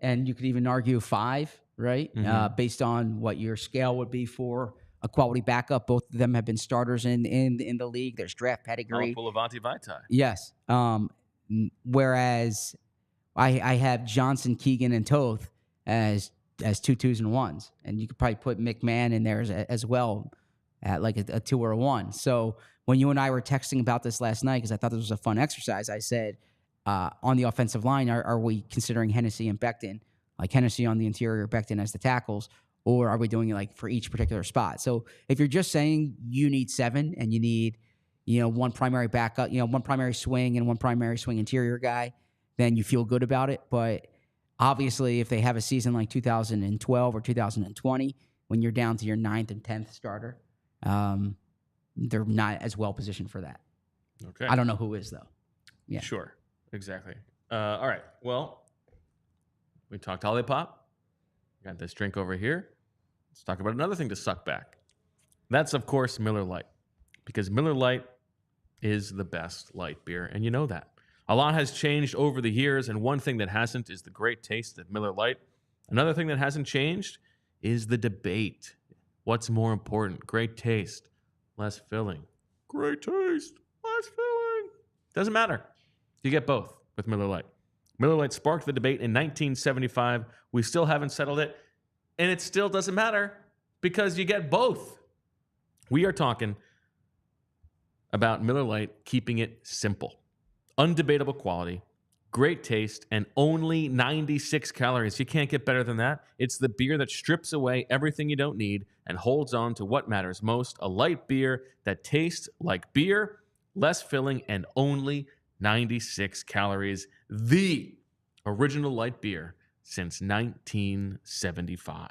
and you could even argue 5, right? Based on what your scale would be for a quality backup. Both of them have been starters in the league. There's draft pedigree. Pulavati Vaitai. Yes. Whereas I have Johnson, Keegan, and Toth as 2 2s and 1s, and you could probably put McMahon in there as well at like a 2 or a 1. So when you and I were texting about this last night, because I thought this was a fun exercise, I said on the offensive line, are we considering Hennessy and Becton, like Hennessy on the interior, Becton as the tackles, or are we doing it like for each particular spot? So if you're just saying you need 7 and you need, one primary backup, one primary swing and one primary swing interior guy, then you feel good about it. But obviously, if they have a season like 2012 or 2020, when you're down to your 9th and 10th starter, they're not as well positioned for that. Okay. I don't know who is, though. Yeah. Sure. Exactly. All right. Well, we talked Holiday Pop. Got this drink over here. Let's talk about another thing to suck back. That's, of course, Miller Lite. Because Miller Lite is the best light beer, and you know that. A lot has changed over the years, and one thing that hasn't is the great taste of Miller Lite. Another thing that hasn't changed is the debate. What's more important? Great taste, less filling. Great taste, less filling. Doesn't matter. You get both with Miller Lite. Miller Lite sparked the debate in 1975. We still haven't settled it, and it still doesn't matter because you get both. We are talking about Miller Lite keeping it simple. Undebatable quality, great taste, and only 96 calories. You can't get better than that. It's the beer that strips away everything you don't need and holds on to what matters most. A light beer that tastes like beer, less filling, and only 96 calories. The original light beer since 1975.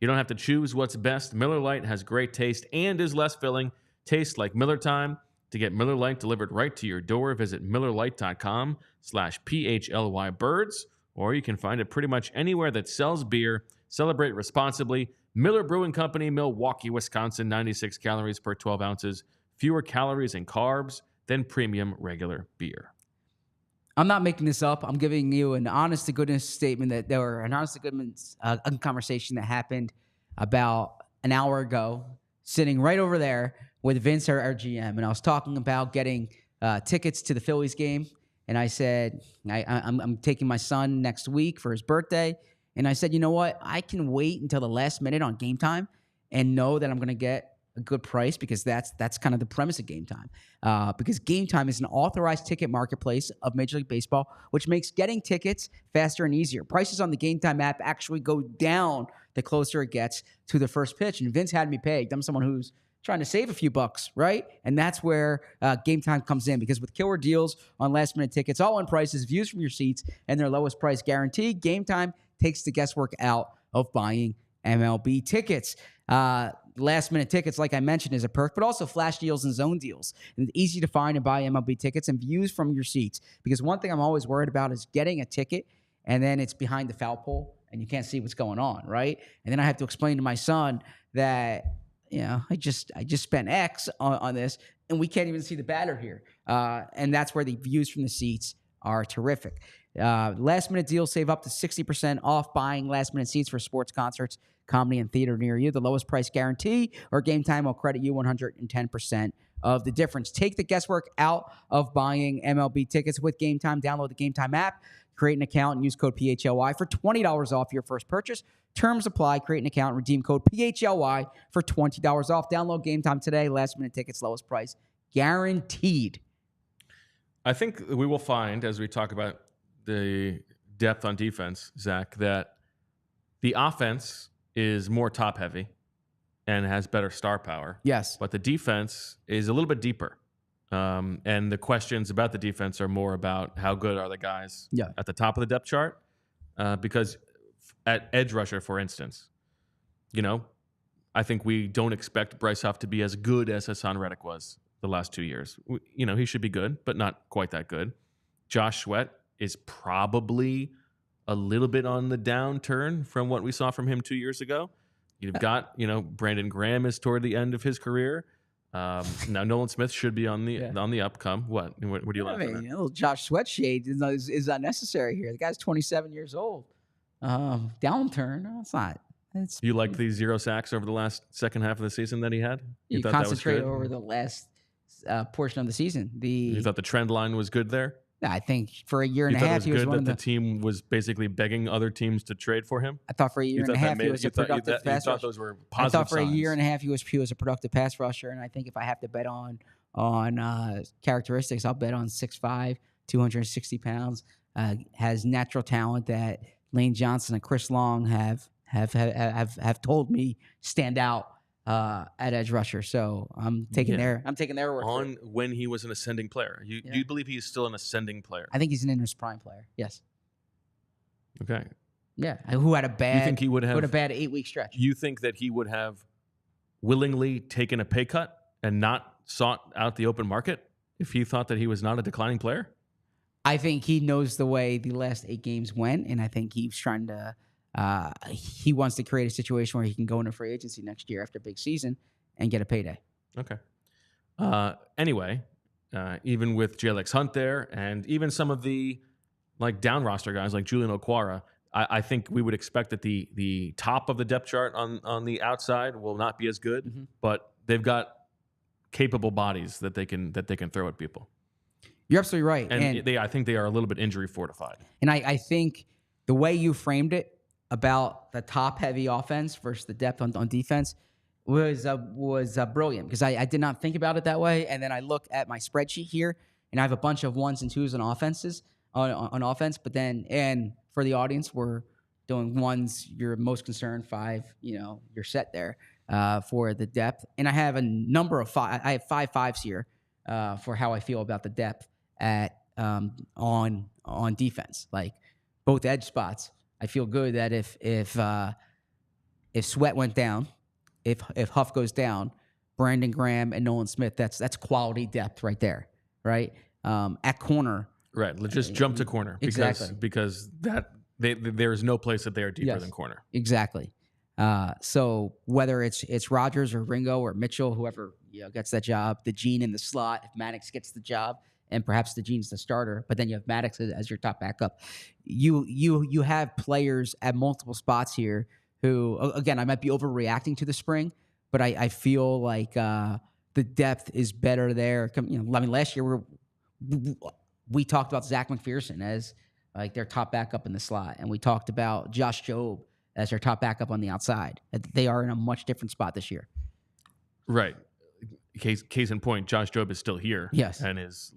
You don't have to choose what's best. Miller Lite has great taste and is less filling. Tastes like Miller time. To get Miller Lite delivered right to your door, visit MillerLite.com/PHLY birds, or you can find it pretty much anywhere that sells beer. Celebrate responsibly. Miller Brewing Company, Milwaukee, Wisconsin, 96 calories per 12 ounces. Fewer calories and carbs than premium regular beer. I'm not making this up. I'm giving you an honest-to-goodness statement an honest-to-goodness conversation that happened about an hour ago, sitting right over there with Vince, our GM, and I was talking about getting tickets to the Phillies game, and I said, I'm taking my son next week for his birthday, and I said, you know what? I can wait until the last minute on Game Time and know that I'm going to get a good price because that's kind of the premise of Game Time. Because Game Time is an authorized ticket marketplace of Major League Baseball, which makes getting tickets faster and easier. Prices on the Game Time app actually go down the closer it gets to the first pitch, and Vince had me pegged. I'm someone who's trying to save a few bucks, right? And that's where Game Time comes in, because with killer deals on last-minute tickets, all-in prices, views from your seats, and their lowest price guarantee, Game Time takes the guesswork out of buying MLB tickets. Last-minute tickets, like I mentioned, is a perk, but also flash deals and zone deals. And it's easy to find and buy MLB tickets and views from your seats, because one thing I'm always worried about is getting a ticket, and then it's behind the foul pole, and you can't see what's going on, right? And then I have to explain to my son that, I just spent X on this, and we can't even see the batter here. And that's where the views from the seats are terrific. Last-minute deals save up to 60% off buying last-minute seats for sports, concerts, comedy, and theater near you. The lowest price guarantee or Game Time will credit you 110% of the difference. Take the guesswork out of buying MLB tickets with Game Time. Download the Game Time app, create an account, and use code PHLY for $20 off your first purchase. Terms apply. Create an account, redeem code PHLY for $20 off. Download Game Time today. Last-minute tickets, lowest price guaranteed. I think we will find, as we talk about the depth on defense, Zach, that the offense is more top-heavy and has better star power. Yes. But the defense is a little bit deeper. And the questions about the defense are more about how good are the guys at the top of the depth chart. Because at edge rusher, for instance, I think we don't expect Bryce Huff to be as good as Hassan Reddick was the last 2 years. He should be good, but not quite that good. Josh Sweat is probably a little bit on the downturn from what we saw from him 2 years ago. You've got, Brandon Graham is toward the end of his career. Now Nolan Smith should be on the upcome. What do you like? A little Josh Sweat shade is unnecessary here. The guy's 27 years old. Downturn? No, it's not. You liked the 0 sacks over the second half of the season that he had? You thought concentrate that was good? over the last portion of the season. You thought the trend line was good there? I think for a year and a half, he was one of the team was basically begging other teams to trade for him. I thought for a year and a half he was a productive pass rusher. You thought those were positive I thought for signs. a year and a half he was a productive pass rusher, and I think if I have to bet on characteristics, I'll bet on 6'5", 260 pounds, has natural talent that Lane Johnson and Chris Long have told me stand out at edge rusher. So I'm taking their word on when he was an ascending player. Do you believe he's still an ascending player? I think he's an in his prime player. Yes. Okay. Yeah. Who had a bad? You think he would have a bad 8-week stretch? You think that he would have willingly taken a pay cut and not sought out the open market if he thought that he was not a declining player? I think he knows the way the last 8 games went, and I think he's trying to. He wants to create a situation where he can go into free agency next year after a big season and get a payday. Okay. Anyway, even with JLX Hunt there, and even some of the down roster guys like Julian Okwara, I think we would expect that the top of the depth chart on the outside will not be as good, but they've got capable bodies that they can throw at people. You're absolutely right, and I think they are a little bit injury fortified. And I think the way you framed it about the top-heavy offense versus the depth on defense was brilliant, because I did not think about it that way. And then I look at my spreadsheet here, and I have a bunch of 1s and 2s on offense. But then, and for the audience, we're doing 1s, you're most concerned, 5, you're set there for the depth. And I have a number of 5. I have 5 5s here for how I feel about the depth at on defense, like both edge spots. I feel good that if Sweat went down, if Huff goes down, Brandon Graham and Nolan Smith, that's quality depth right there, right? At corner, right? Let's just jump to corner because there's no place that they are deeper than corner. Exactly. So whether it's Rodgers or Ringo or Mitchell, whoever gets that job, the Gene in the slot, if Maddox gets the job. And perhaps the Gene's the starter, but then you have Maddox as your top backup. You have players at multiple spots here who, again, I might be overreacting to the spring, but I feel like the depth is better there. Last year we talked about Zach McPherson as like their top backup in the slot, and we talked about Josh Jobe as their top backup on the outside. They are in a much different spot this year. Right. Case in point, Josh Jobe is still here. Yes. And is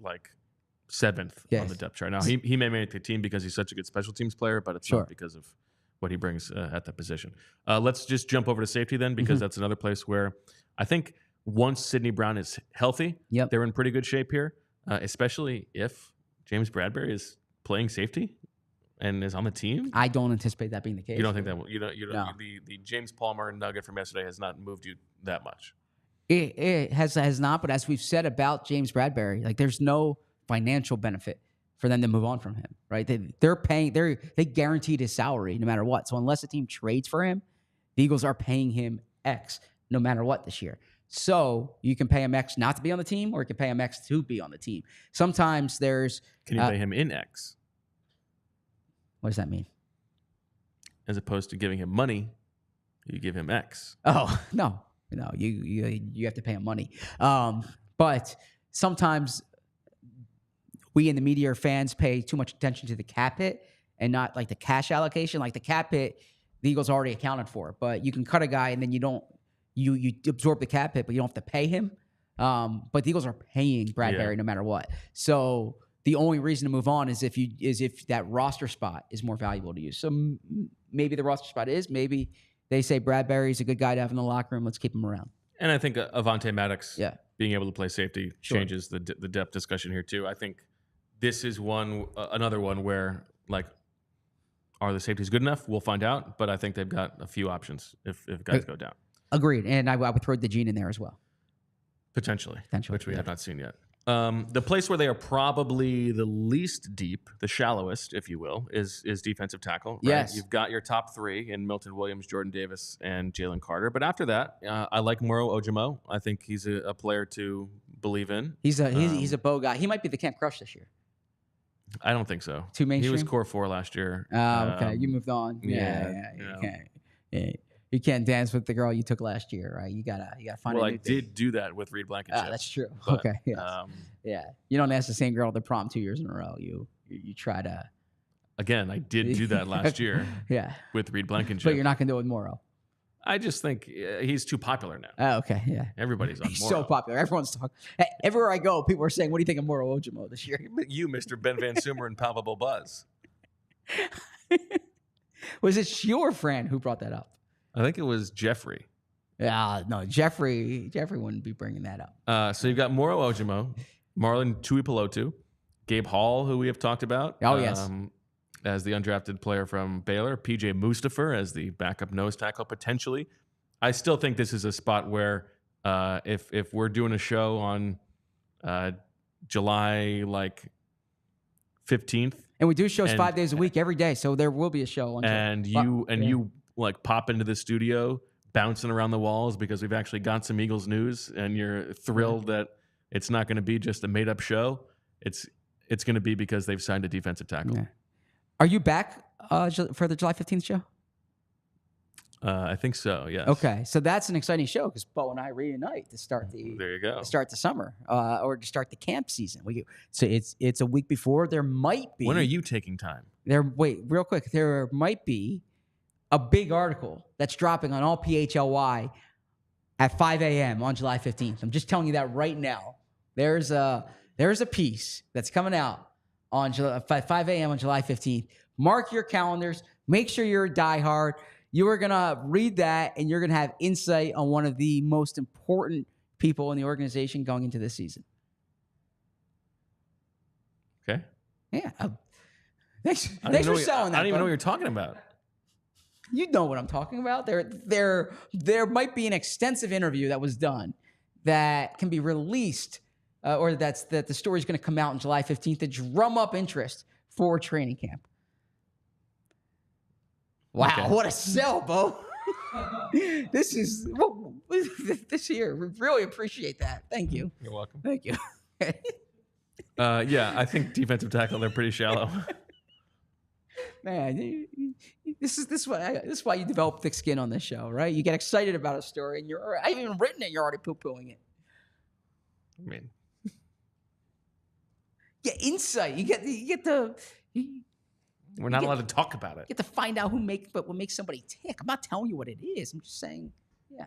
7th on the depth chart. Now, he may make the team because he's such a good special teams player, but it's not because of what he brings at that position. Let's just jump over to safety then, because that's another place where I think once Sidney Brown is healthy, they're in pretty good shape here, especially if James Bradbury is playing safety and is on the team. I don't anticipate that being the case. You don't think that will? No. The James Palmer nugget from yesterday has not moved you that much. It has not, but as we've said about James Bradbury, there's no financial benefit for them to move on from him, right? They guaranteed his salary no matter what. So unless a team trades for him, the Eagles are paying him X no matter what this year. So you can pay him X not to be on the team, or you can pay him X to be on the team. Sometimes there's... Can you pay him in X? What does that mean? As opposed to giving him money, you give him X. Oh, no. No, you have to pay him money. But sometimes we in the media or fans pay too much attention to the cap hit and not the cash allocation. Like the cap hit, the Eagles already accounted for. But you can cut a guy and then you absorb the cap hit, but you don't have to pay him. But the Eagles are paying Bradbury no matter what. So the only reason to move on is if that roster spot is more valuable to you. So maybe the roster spot is, maybe they say Bradbury's a good guy to have in the locker room. Let's keep him around. And I think Avonte Maddox being able to play safety changes the depth discussion here too. I think this is another one where are the safeties good enough? We'll find out. But I think they've got a few options if guys go down. Agreed. And I would throw DeJean in there as well. Potentially, which we yeah. have not seen yet. The place where they are probably the least deep, the shallowest, if you will, is defensive tackle. Right? Yes. You've got your top three in Milton Williams, Jordan Davis, and Jalen Carter. But after that, I like Moro Ojomo. I think he's a player to believe in. He's a bow guy. He might be the camp crush this year. I don't think so. Too mainstream? He was core 4 last year. Oh, okay. You moved on. Yeah. You can't dance with the girl you took last year, right? You gotta find. Well, a new I did do that with Reed Blankenship. That's true. But, okay. Yes. Yeah. You don't ask the same girl to prom 2 years in a row. You try to. Again, I did do that last year. Yeah. With Reed Blankenship. But you're not gonna do it with Moro. I just think he's too popular now. Oh, okay. Yeah. Everybody's on He's Moro. so popular. Everyone's talking. Everywhere I go, people are saying, "What do you think of Moro Ojomo this year?" You, Mr. Ben Van Sumer, and Palpable Buzz. Was it your friend who brought that up? I think it was Jeffrey. Yeah, no, Jeffrey wouldn't be bringing that up. So you've got Moro Ojomo, Marlon Tuipulotu, Gabe Hall, who we have talked about. Oh, yes. As the undrafted player from Baylor, PJ Mustafa as the backup nose tackle potentially. I still think this is a spot where if we're doing a show on July 15th, and we do shows 5 days a week every day, so there will be a show. You pop into the studio bouncing around the walls because we've actually got some Eagles news, and you're thrilled that it's not going to be just a made up show. It's going to be because they've signed a defensive tackle. Yeah. Are you back for the July 15th show? I think so. Yes. Okay, so that's an exciting show because Bo and I reunite to start There you go. To start the summer or to start the camp season. So it's a week before. There might be. When are you taking time? Wait, real quick. There might be a big article that's dropping on all PHLY at 5 a.m. on July 15th. I'm just telling you that right now. There's a piece that's coming out on 5 a.m. on July 15th. Mark your calendars. Make sure you're a diehard. You are going to read that, and you're going to have insight on one of the most important people in the organization going into this season. Okay. Yeah. Thanks for selling that. I don't even know what you're talking about. You know what I'm talking about. There might be an extensive interview that was done that can be released, or that the story is going to come out on July 15th to drum up interest for training camp. Wow, okay. What a sell, Bo. This year. We really appreciate that. Thank you. You're welcome. Thank you. Yeah, I think defensive tackle, they're pretty shallow. Man, this is why you develop thick skin on this show, right? You get excited about a story, and I haven't even written it. You're already poo-pooing it. I mean, get insight. You get the. We're not allowed to talk about it. You get to find out what makes somebody tick. I'm not telling you what it is. I'm just saying, yeah.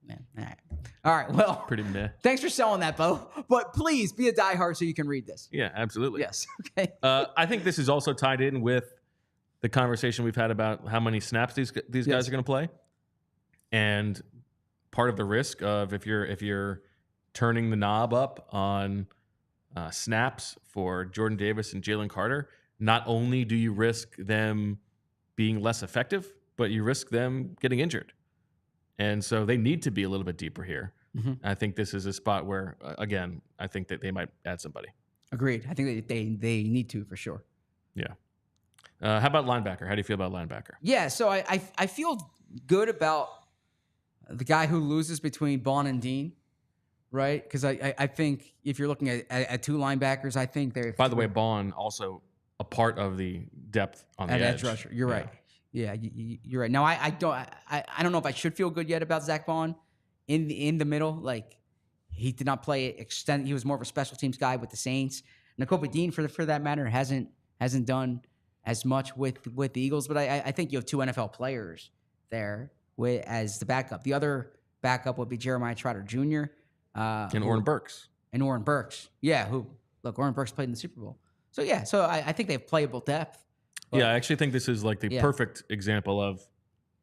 Man, all right. Well, pretty meh. Thanks for selling that, Bo. But please be a diehard so you can read this. Yeah, absolutely. Yes. Okay. I think this is also tied in with the conversation we've had about how many snaps these guys are going to play, and part of the risk of if you're turning the knob up on snaps for Jordan Davis and Jalen Carter. Not only do you risk them being less effective, but you risk them getting injured. And so they need to be a little bit deeper here. Mm-hmm. I think this is a spot where, again, I think that they might add somebody. Agreed. I think they need to for sure. Yeah. How about linebacker? How do you feel about linebacker? Yeah, so I feel good about the guy who loses between Bond and Dean, right? Because I think if you're looking at two linebackers, I think they're... By the way, Bond also... a part of the depth on the edge rusher. You're right. Yeah, you're right. Now I don't know if I should feel good yet about Zach Bond in the middle. Like he did not play extend. He was more of a special teams guy with the Saints. Nakobe Dean, for that matter, hasn't done as much with the Eagles. But I think you have two NFL players there as the backup. The other backup would be Jeremiah Trotter Jr. And Oren Burks. Yeah. Oren Burks played in the Super Bowl. So, yeah, I think they have playable depth. Yeah, I actually think this is like the perfect example of,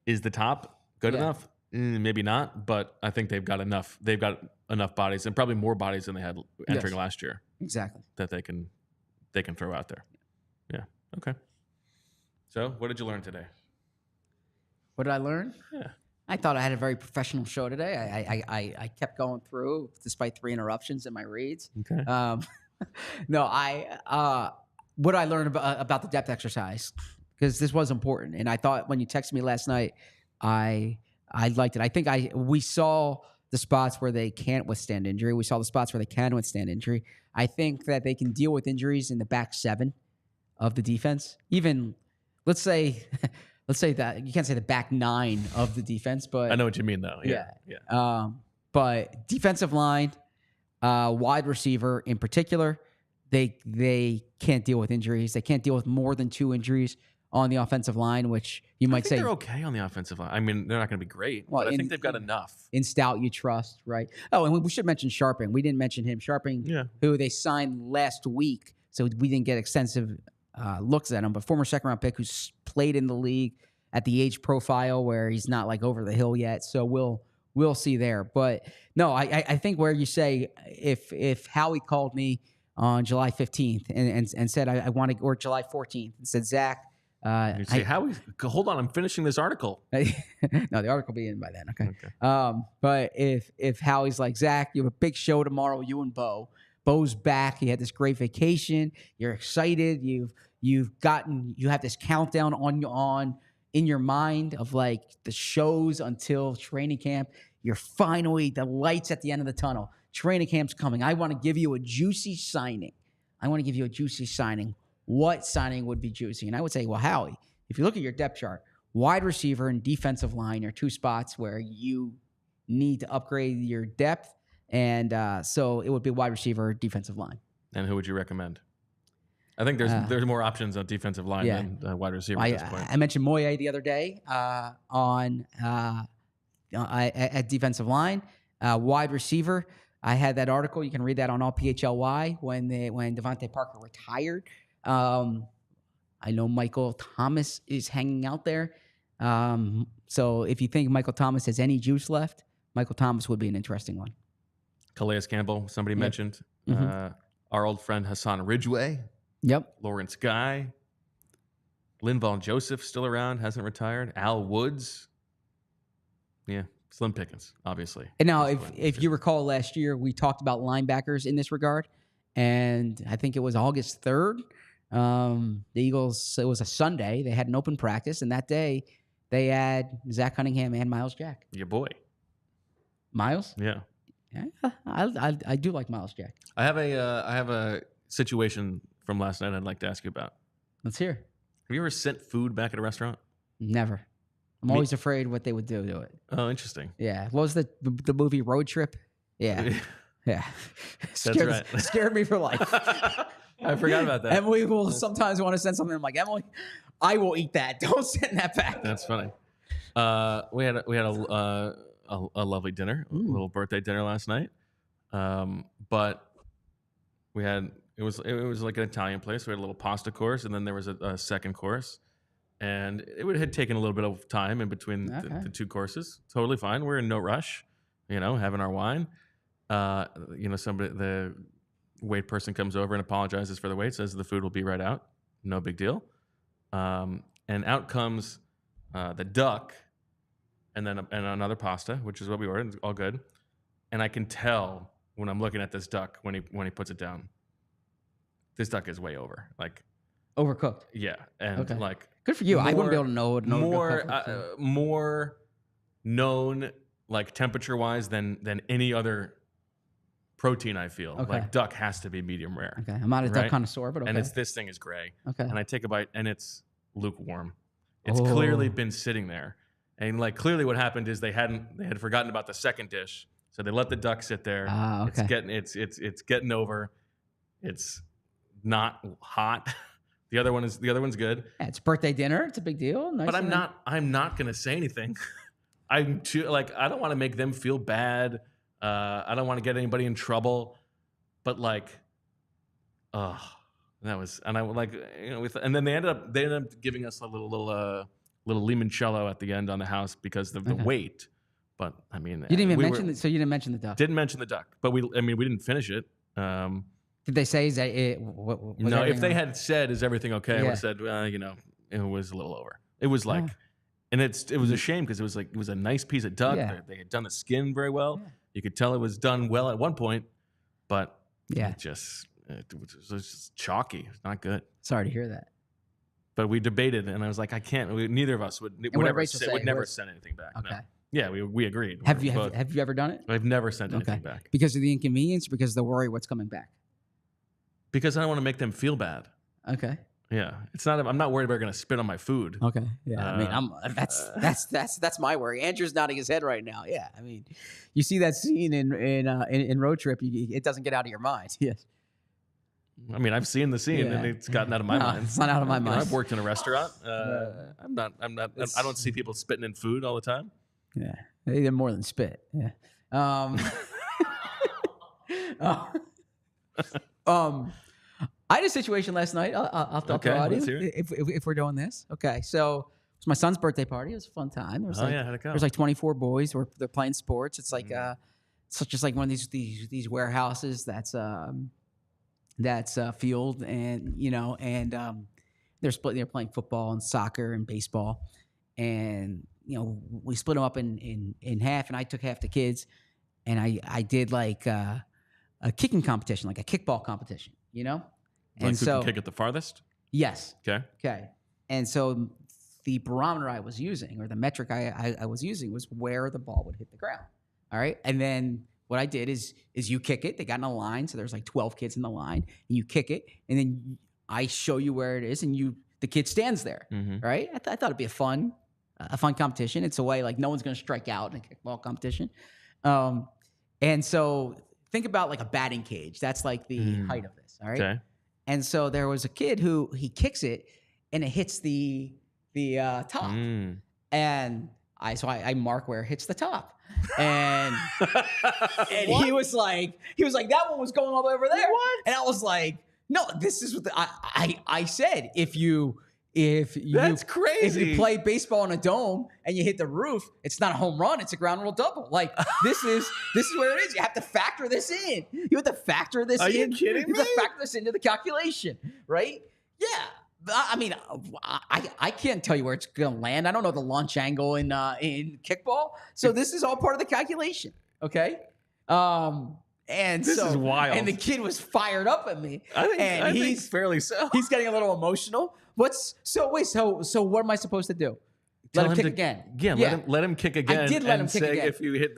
is the top good enough? Maybe not, but I think they've got enough. They've got enough bodies, and probably more bodies than they had entering last year. Exactly. That they can throw out there. Yeah, okay. So, what did you learn today? What did I learn? Yeah. I thought I had a very professional show today. I kept going through despite 3 interruptions in my reads. Okay. No, what I learned about the depth exercise, because this was important, and I thought when you texted me last night, I liked it. I think we saw the spots where they can't withstand injury. We saw the spots where they can withstand injury. I think that they can deal with injuries in the back 7 of the defense. Even let's say that you can't say the back 9 of the defense, but I know what you mean, though. Yeah. But defensive line, wide receiver in particular, they can't deal with injuries. They can't deal with more than 2 injuries on the offensive line, which you might say they're okay on the offensive line. I mean, they're not going to be great, but I think they've got enough. In Stout, you trust, right? Oh, and we should mention Sharping. We didn't mention him. Sharping, who they signed last week, so we didn't get extensive looks at him, but former second-round pick who's played in the league at the age profile where he's not like over the hill yet. So we'll see there. But no, I think where you say if Howie called me on July 15th and said I want to, or July 14th and said, Zach, you say, Howie, hold on, I'm finishing this article. No, the article will be in by then. Okay. But if Howie's like, Zach, you have a big show tomorrow, you and Bo. Bo's back. He had this great vacation. You're excited. You have this countdown on in your mind of like the shows until training camp. You're finally the lights at the end of the tunnel. Training camp's coming. I want to give you a juicy signing. What signing would be juicy? And I would say, well, Howie, if you look at your depth chart, wide receiver and defensive line are 2 spots where you need to upgrade your depth. And so it would be wide receiver or defensive line. And who would you recommend? I think there's more options on defensive line than wide receiver at this point. I mentioned Moye the other day at defensive line. Wide receiver, I had that article. You can read that on all PHLY when Devontae Parker retired. I know Michael Thomas is hanging out there. So if you think Michael Thomas has any juice left, Michael Thomas would be an interesting one. Calais Campbell, somebody mentioned. Our old friend Hassan Ridgeway. Yep. Lawrence Guy. Linval Joseph still around, hasn't retired. Al Woods. Yeah, slim pickings, obviously. And now, if you recall last year, we talked about linebackers in this regard. And I think it was August 3rd. The Eagles, it was a Sunday. They had an open practice. And that day, they had Zach Cunningham and Miles Jack. Your boy. Miles? Yeah. I do like Miles Jack. I have a situation from last night I'd like to ask you about. Let's hear. Have you ever sent food back at a restaurant? Never. I'm always afraid what they would do to it. Oh, interesting. Yeah. What was the movie Road Trip? Yeah. Yeah. Scared me for life. I forgot about that. Emily will sometimes want to send something. I'm like, Emily, I will eat that. Don't send that back. That's funny. We had a lovely dinner, a little birthday dinner last night. But it was like an Italian place. We had a little pasta course, and then there was a second course, and it had taken a little bit of time in between the 2 courses. Totally fine. We're in no rush, having our wine. The wait person comes over and apologizes for the wait, says the food will be right out. No big deal. And out comes the duck. And then another pasta, which is what we ordered. It's all good. And I can tell when I'm looking at this duck when he puts it down, this duck is way over, like overcooked. Yeah, and like good for you. I wouldn't be able to know. More known like temperature wise than any other protein. I feel like duck has to be medium rare. Okay, I'm not a duck connoisseur, but okay. And this thing is gray. Okay, and I take a bite and it's lukewarm. It's clearly been sitting there. And like clearly, what happened is they had forgotten about the second dish, so they let the duck sit there. Okay. It's getting over. It's not hot. The other one's good. Yeah, it's birthday dinner. It's a big deal. Nice. But I'm not gonna say anything. I don't want to make them feel bad. I don't want to get anybody in trouble. But like, that was, and I like, and then they ended up giving us a little limoncello at the end on the house because of the weight. But I mean, you didn't even mention so you didn't mention the duck. Didn't mention the duck, but we didn't finish it. Did they say is that it? No, if they had said, "Is everything okay?" I would have said, "Well, it was a little over." It was like And it was a shame because it was a nice piece of duck. Yeah. They had done the skin very well. Yeah. You could tell it was done well at one point, but Yeah. it was just chalky. It's not good. Sorry to hear that. But we debated, and I was like, I can't. Neither of us would never send anything back. Okay. No. Yeah, we agreed. Have you ever done it? I've never sent anything back Because of the inconvenience, or because of the worry what's coming back? because I don't want to make them feel bad. Okay. Yeah, it's not. I'm not worried about going to spit on my food. Okay. Yeah. I mean, that's my worry. Andrew's nodding his head right now. Yeah. I mean, you see that scene in Road Trip, it doesn't get out of your mind. Yes. I mean, I've seen the scene and it's gotten out of my mind. It's not out of my mind. I've worked in a restaurant. I'm not. I don't see people spitting in food all the time. Yeah, they did more than spit. Yeah. I had a situation last night. I'll throw out if we're doing this. Okay, so it was my son's birthday party. It was a fun time. There was how'd it go? There's like 24 boys. They're playing sports. It's like it's just like one of these warehouses that's field, and they're playing football and soccer and baseball, and we split them up in half, and I took half the kids, and I did like a kicking competition, like a kickball competition, Like who can kick it the farthest? Yes. Okay. And so the barometer I was using, or the metric I was using, was where the ball would hit the ground. All right. And then what I did is you kick it. They got in a line, so there's like 12 kids in the line, and you kick it, and then I show you where it is, and the kid stands there. Mm-hmm. Right. I thought it'd be a fun competition. It's a way like no one's going to strike out in a kickball competition. And so think about like a batting cage. That's like the height of this. All right. Okay. And so there was a kid who he kicks it and it hits the top. And I mark where it hits the top. And he was like, that one was going all the way over there. What? And I was like, no, this is what I said. That's crazy. If you play baseball in a dome and you hit the roof, it's not a home run, it's a ground rule double. Like this is where it is. You have to factor this in. You have to factor this in. Are you kidding me? You have to factor this into the calculation, right? Yeah. I mean, I can't tell you where it's going to land. I don't know the launch angle in kickball. So this is all part of the calculation, okay? And this is wild. And the kid was fired up at me. I think fairly so. He's getting a little emotional. So what am I supposed to do? Let him kick again. Yeah, let him kick again. I did let him kick again. If you hit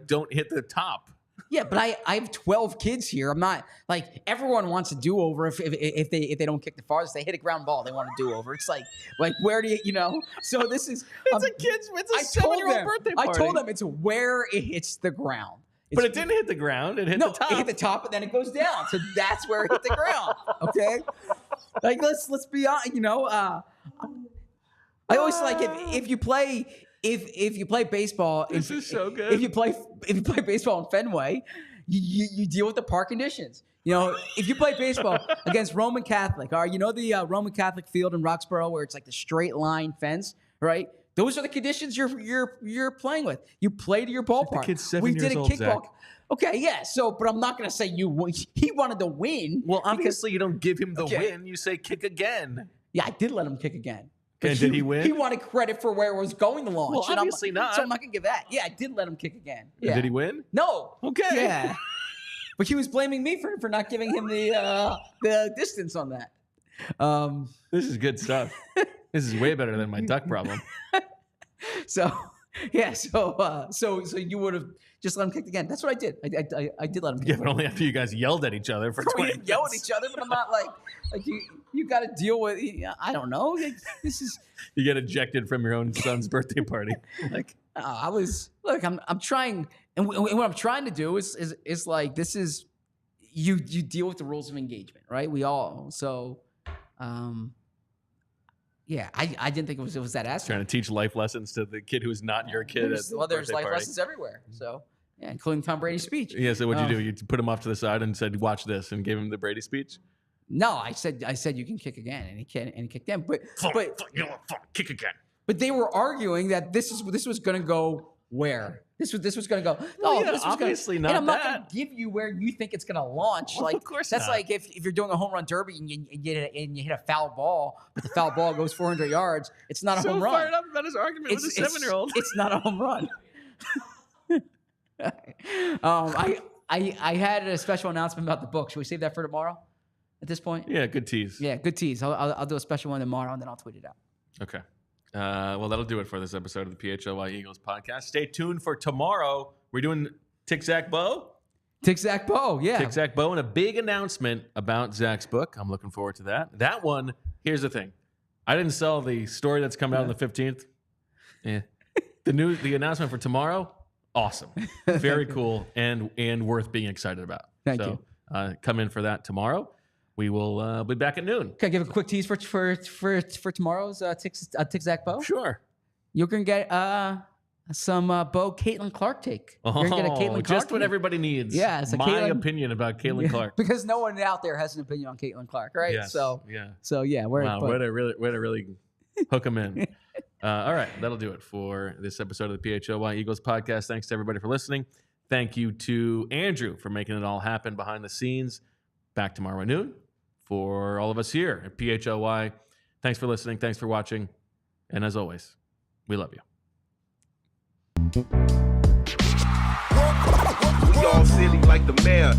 don't hit the top. Yeah, but I have 12 kids here. I'm not like everyone wants a do-over if they don't kick the farthest. They hit a ground ball, they want a do-over. It's like where do you So this is it's a 7-year-old birthday party. I told them it's where it hits the ground. But it didn't hit the ground. It hit the top. It hit the top, and then it goes down. So that's where it hit the ground. Okay, like let's be honest. I always like if you play baseball. This is so good. If you play baseball in Fenway, you deal with the park conditions. If you play baseball against Roman Catholic, the Roman Catholic field in Roxborough where it's like the straight line fence, right? Those are the conditions you're playing with. You play to your ballpark. The kid's 7 years old, Zach. Okay, yeah. So, but I'm not going to say he wanted to win. Well, obviously you don't give him the win. You say kick again. Yeah, I did let him kick again. And did he win? He wanted credit for where it was going to launch. Well, obviously not. So I'm not going to give that. Yeah, I did let him kick again. Yeah. Did he win? No. Okay. Yeah. But he was blaming me for not giving him the distance on that. This is good stuff. This is way better than my duck problem. So you would have just let him kick again. That's what I did. I did let him kick. Yeah, but only after you guys yelled at each other for 20 minutes. We didn't yell at each other, but I'm not like you got to deal with. I don't know. This is. You get ejected from your own son's birthday party. I'm trying, and what I'm trying to do is like this is you deal with the rules of engagement, right? We all so. Yeah, I didn't think it was that aspect. Trying to teach life lessons to the kid who's not your kid. There's life lessons everywhere. So yeah, including Tom Brady's speech. Yeah. So what'd you do? You put him off to the side and said, "Watch this," and gave him the Brady speech. No, I said you can kick again, and he kicked again. But kick again. But they were arguing that this was going to go where this was going to go. Well, Oh, yeah, this was obviously gonna, not and I'm not going that. to give you where you think it's going to launch. Well, Like, of course that's not. like if you're doing a home run derby and you hit a foul ball, but the foul ball goes 400 yards. It's not a home run. Fired up about his argument with a 7-year-old. It's not a home run. I had a special announcement about the book. Should we save that for tomorrow? At this point, Yeah, good tease. yeah, good tease. I'll do a special one tomorrow and then I'll tweet it out. Okay. Well, that'll do it for this episode of the PHLY Eagles podcast. Stay tuned for tomorrow. We're doing Tick Zach Bo. Tick Zach Bo, yeah. Tick Zach Bo, and a big announcement about Zach's book. I'm looking forward to that. That one, here's the thing. I didn't sell the story that's coming out on the 15th. Yeah. The announcement for tomorrow, awesome. Very cool and worth being excited about. Thank you. Come in for that tomorrow. We will be back at noon. Can I give a quick tease for tomorrow's Tick Zach Bo? Sure. You're gonna get some Bo Caitlin Clark take. You're gonna get a Caitlin Clark just what take. everybody needs. Yeah, it's a my Caitlin- opinion about Caitlin Clark. because no one out there has an opinion on Caitlin Clark, right? Yes. So Yeah. we're Wow, way to really hook them in. All right, that'll do it for this episode of the PHLY Eagles podcast. Thanks to everybody for listening. Thank you to Andrew for making it all happen behind the scenes. Back tomorrow at noon for all of us here at PHLY. Thanks for listening. Thanks for watching. And as always, we love you. We all silly like the mayor.